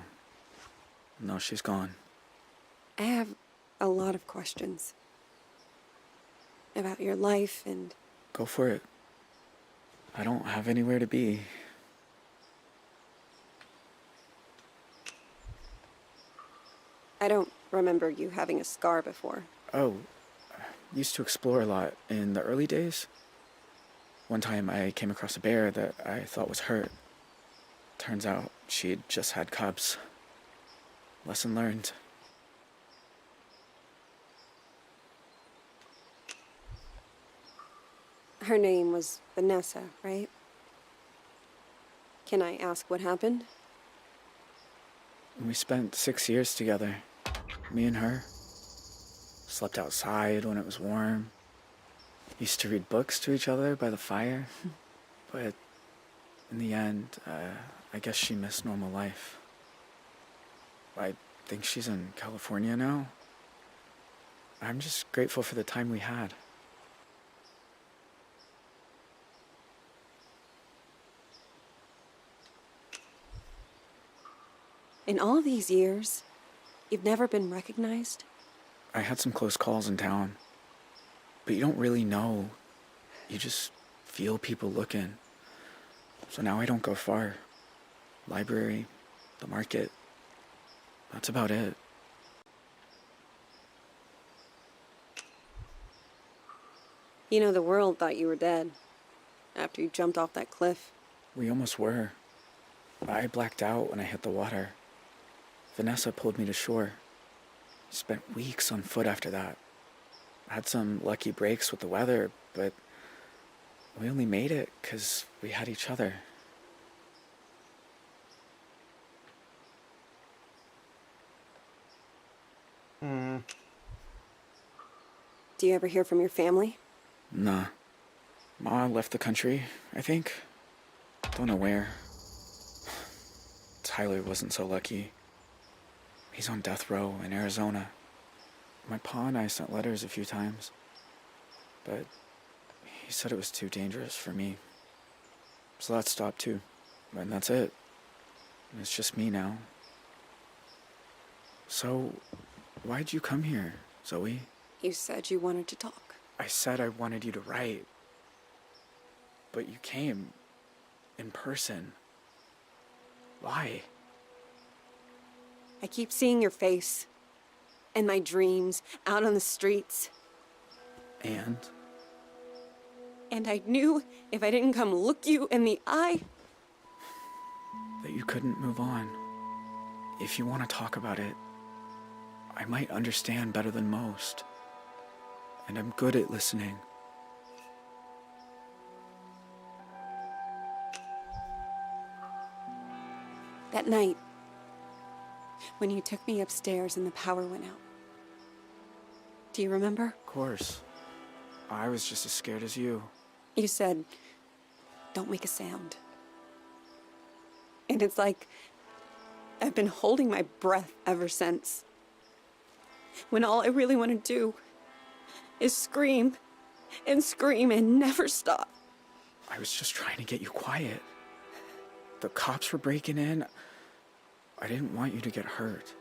[SPEAKER 4] No, she's gone.
[SPEAKER 16] I have a lot of questions. About your life and...
[SPEAKER 4] Go for it. I don't have anywhere to be.
[SPEAKER 16] I don't remember you having a scar before.
[SPEAKER 4] Oh, used to explore a lot in the early days. One time I came across a bear that I thought was hurt. Turns out she'd just had cubs. Lesson learned.
[SPEAKER 16] Her name was Vanessa, right? Can I ask what happened?
[SPEAKER 4] We spent 6 years together. Me and her. Slept outside when it was warm. Used to read books to each other by the fire. But in the end, I guess she missed normal life. I think she's in California now. I'm just grateful for the time we had.
[SPEAKER 16] In all these years, you've never been recognized?
[SPEAKER 4] I had some close calls in town. But you don't really know. You just feel people looking. So now I don't go far. Library, the market. That's about it.
[SPEAKER 16] You know, the world thought you were dead after you jumped off that cliff.
[SPEAKER 4] We almost were. I blacked out when I hit the water. Vanessa pulled me to shore. Spent weeks on foot after that. Had some lucky breaks with the weather, but we only made it because we had each other.
[SPEAKER 16] Do you ever hear from your family?
[SPEAKER 4] Nah. Ma left the country, I think. Don't know where. Tyler wasn't so lucky. He's on death row in Arizona. My pa and I sent letters a few times, but he said it was too dangerous for me. So that stopped too. And that's it. It's just me now. So, why'd you come here, Zoe?
[SPEAKER 16] You said you wanted to talk.
[SPEAKER 4] I said I wanted you to write. But you came in person. Why?
[SPEAKER 16] I keep seeing your face. In my dreams, out on the streets.
[SPEAKER 4] And?
[SPEAKER 16] And I knew if I didn't come look you in the eye...
[SPEAKER 4] that you couldn't move on. If you want to talk about it, I might understand better than most. And I'm good at listening.
[SPEAKER 16] That night, when you took me upstairs and the power went out. Do you remember?
[SPEAKER 4] Of course. I was just as scared as you.
[SPEAKER 16] You said, don't make a sound. And it's like I've been holding my breath ever since. When all I really want to do is scream and scream and never stop.
[SPEAKER 4] I was just trying to get you quiet. The cops were breaking in. I didn't want you to get hurt.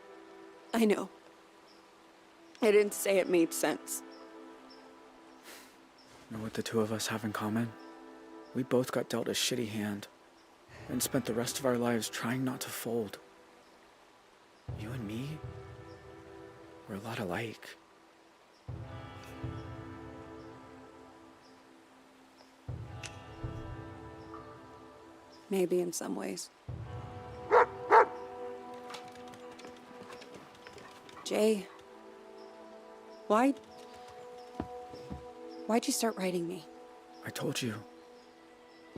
[SPEAKER 16] I know. I didn't say it made sense.
[SPEAKER 4] Know what the two of us have in common? We both got dealt a shitty hand and spent the rest of our lives trying not to fold. You and me, we're a lot alike.
[SPEAKER 16] Maybe in some ways. Jay, why'd you start writing me?
[SPEAKER 4] I told you.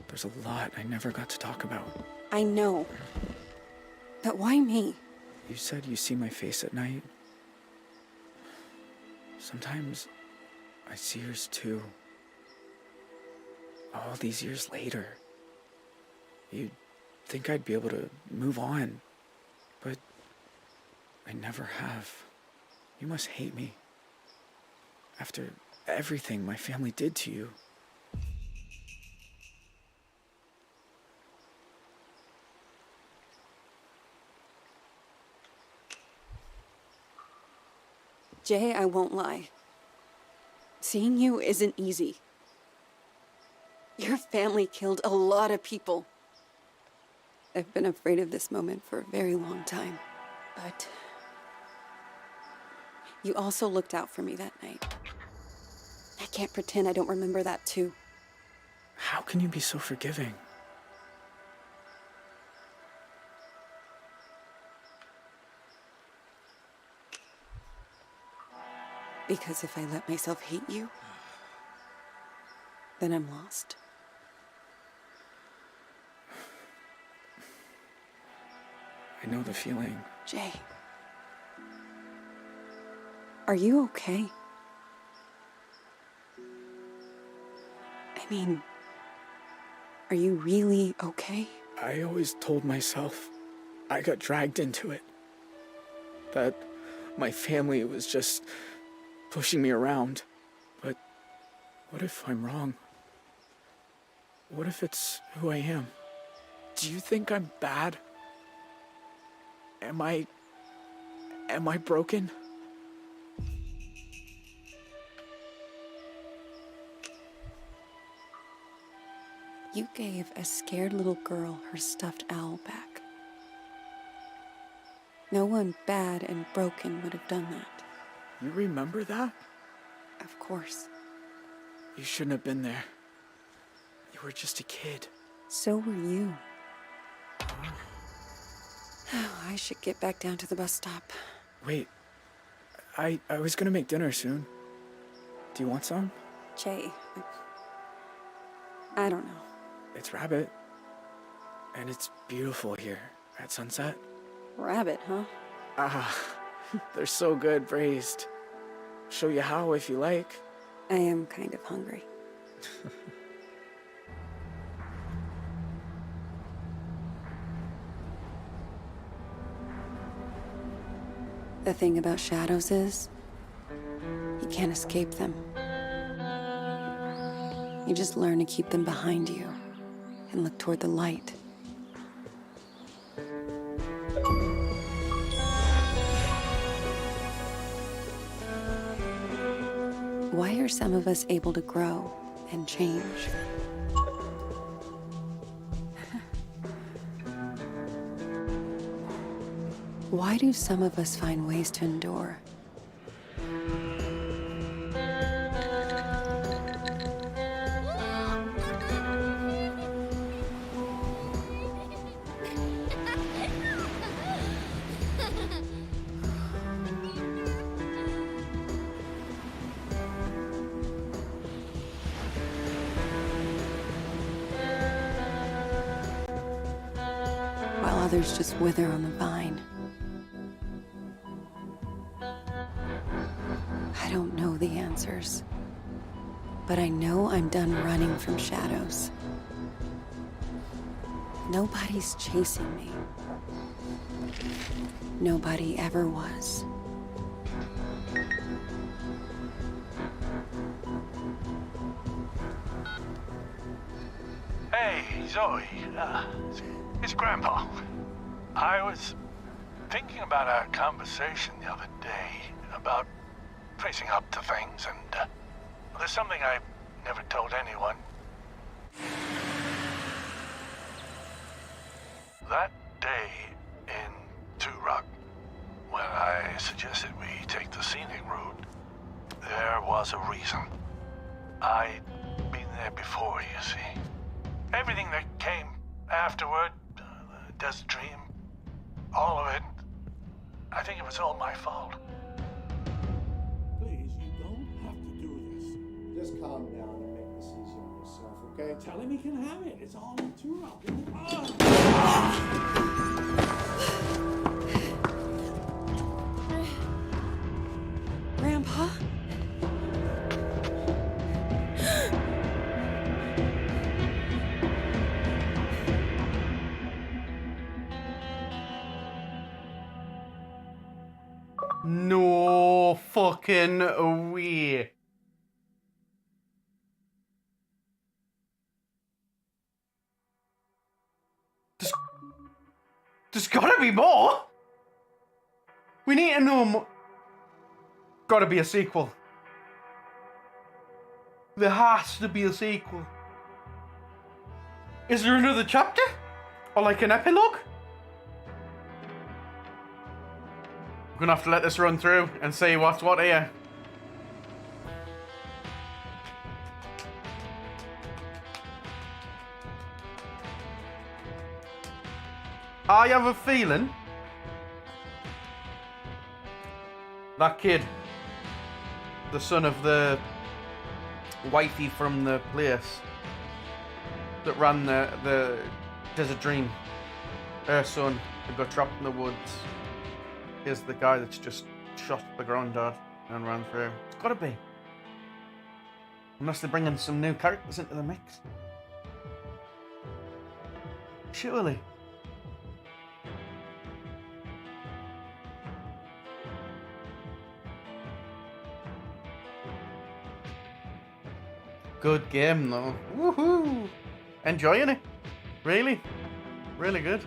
[SPEAKER 4] There's a lot I never got to talk about.
[SPEAKER 16] I know. But why me?
[SPEAKER 4] You said you see my face at night. Sometimes I see yours too. All these years later. You'd think I'd be able to move on, but I never have. You must hate me. After everything my family did to you.
[SPEAKER 16] Jay, I won't lie. Seeing you isn't easy. Your family killed a lot of people. I've been afraid of this moment for a very long time. But you also looked out for me that night. I can't pretend I don't remember that too.
[SPEAKER 4] How can you be so forgiving?
[SPEAKER 16] Because if I let myself hate you, then I'm lost.
[SPEAKER 4] I know the feeling.
[SPEAKER 16] Jay. Are you okay? I mean, are you really okay?
[SPEAKER 4] I always told myself I got dragged into it. That my family was just pushing me around. But what if I'm wrong? What if it's who I am? Do you think I'm bad? Am I broken?
[SPEAKER 16] You gave a scared little girl her stuffed owl back. No one bad and broken would have done that.
[SPEAKER 4] You remember that?
[SPEAKER 16] Of course.
[SPEAKER 4] You shouldn't have been there. You were just a kid.
[SPEAKER 16] So were you. Oh, I should get back down to the bus stop.
[SPEAKER 4] Wait. I was gonna make dinner soon. Do you want some?
[SPEAKER 16] Jay, I don't know.
[SPEAKER 4] It's rabbit. And it's beautiful here at sunset.
[SPEAKER 16] Rabbit, huh?
[SPEAKER 4] Ah, they're so good braised. Show you how if you like.
[SPEAKER 16] I am kind of hungry. The thing about shadows is, you can't escape them. You just learn to keep them behind you and look toward the light. Why are some of us able to grow and change? Why do some of us find ways to endure? While others just wither on the vine. I don't know the answers, but I know I'm done running from shadows. Nobody's chasing me. Nobody ever was.
[SPEAKER 23] Hey, Zoe. It's Grandpa. I was thinking about our conversation the other day about facing up to things, and there's something I never told anyone. That day in Two Rock, when I suggested we take the scenic route, there was a reason. I'd been there before, you see. Everything that came afterward, the desert dream, all of it, I think it was all my fault. Please, you don't have to do this.
[SPEAKER 18] Just calm down and make this easy on yourself, okay?
[SPEAKER 23] Tell him he can have it. It's all in Two Rock.
[SPEAKER 16] Grandpa?
[SPEAKER 1] No fucking way. There's gotta be more. We need to know more. Gotta be a sequel. There has to be a sequel. Is there another chapter? Or like an epilogue? We're gonna have to let this run through and see what's what here. I have a feeling that kid, the son of the wifey from the place that ran the Desert Dream, her son who got trapped in the woods, is the guy that's just shot the granddad and ran through. It's gotta be. Unless they're bringing some new characters into the mix. Surely. Good game though. Woohoo! Enjoying it. Really? Really good.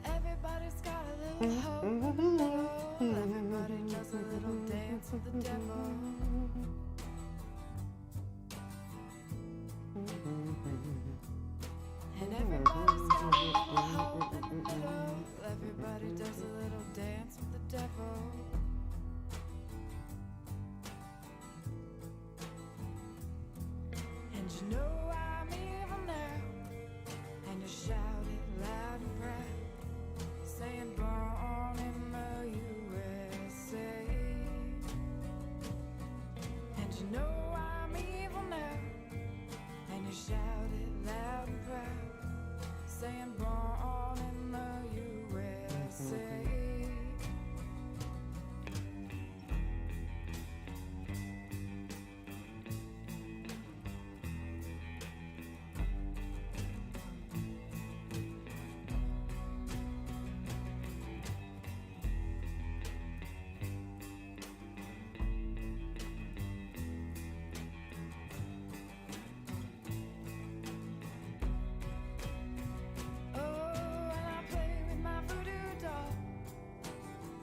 [SPEAKER 2] Everybody's got a little hope in the middle. Everybody does a little dance with the devil. And everybody's got a little hope in the middle. Everybody does a little dance with the devil. And you know I'm evil now. And you shout it loud and proud, saying born in the USA. And you know I'm evil now. And you shout it loud and proud, saying born in the USA.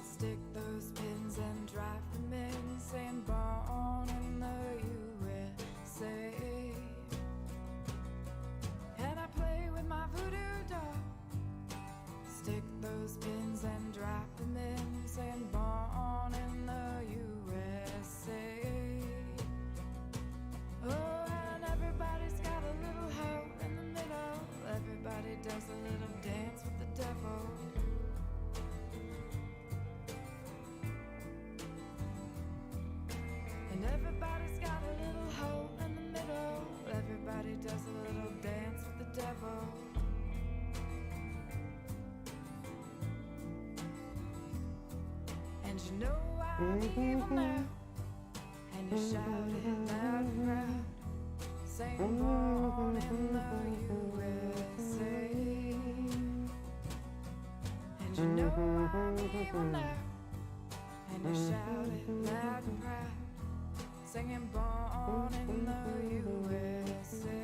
[SPEAKER 2] Stick those pins and drive them in, saying born in the USA. And I play with my voodoo doll. Stick those pins and drive them in, saying born in the USA. Oh, and everybody's got a little hope in the middle. Everybody does a little dance with the devil. And everybody And you know I'm evil now. And you shout it loud and proud, saying born in the USA. And you know I'm evil now. And you shout it loud and proud, singing born in the USA.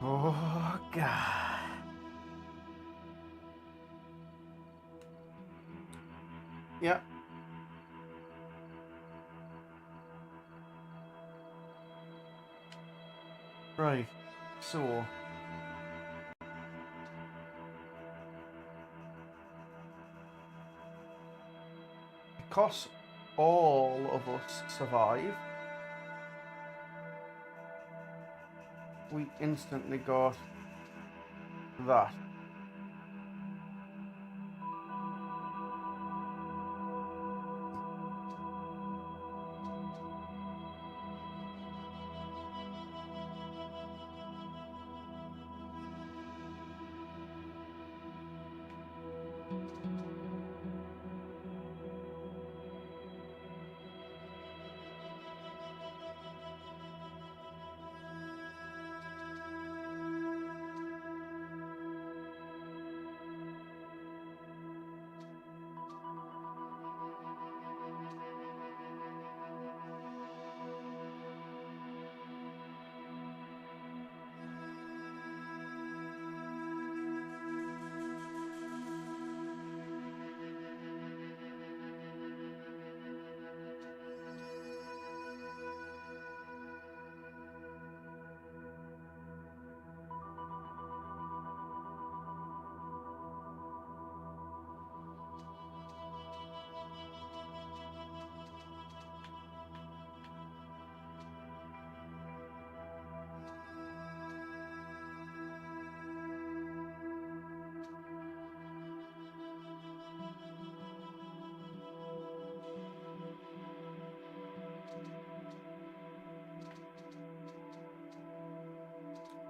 [SPEAKER 1] Oh, God. Yeah. Right. So. Because all of us survive, we instantly got that.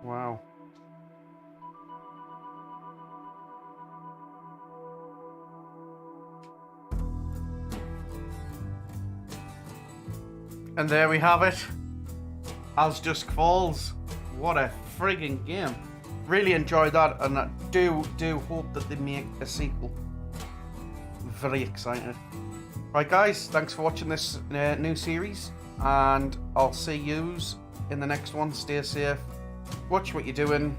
[SPEAKER 1] Wow. And there we have it. As Dusk Falls. What a frigging game. Really enjoyed that, and I do hope that they make a sequel. Very excited. Right guys, thanks for watching this new series, and I'll see yous in the next one. Stay safe. Watch what you're doing.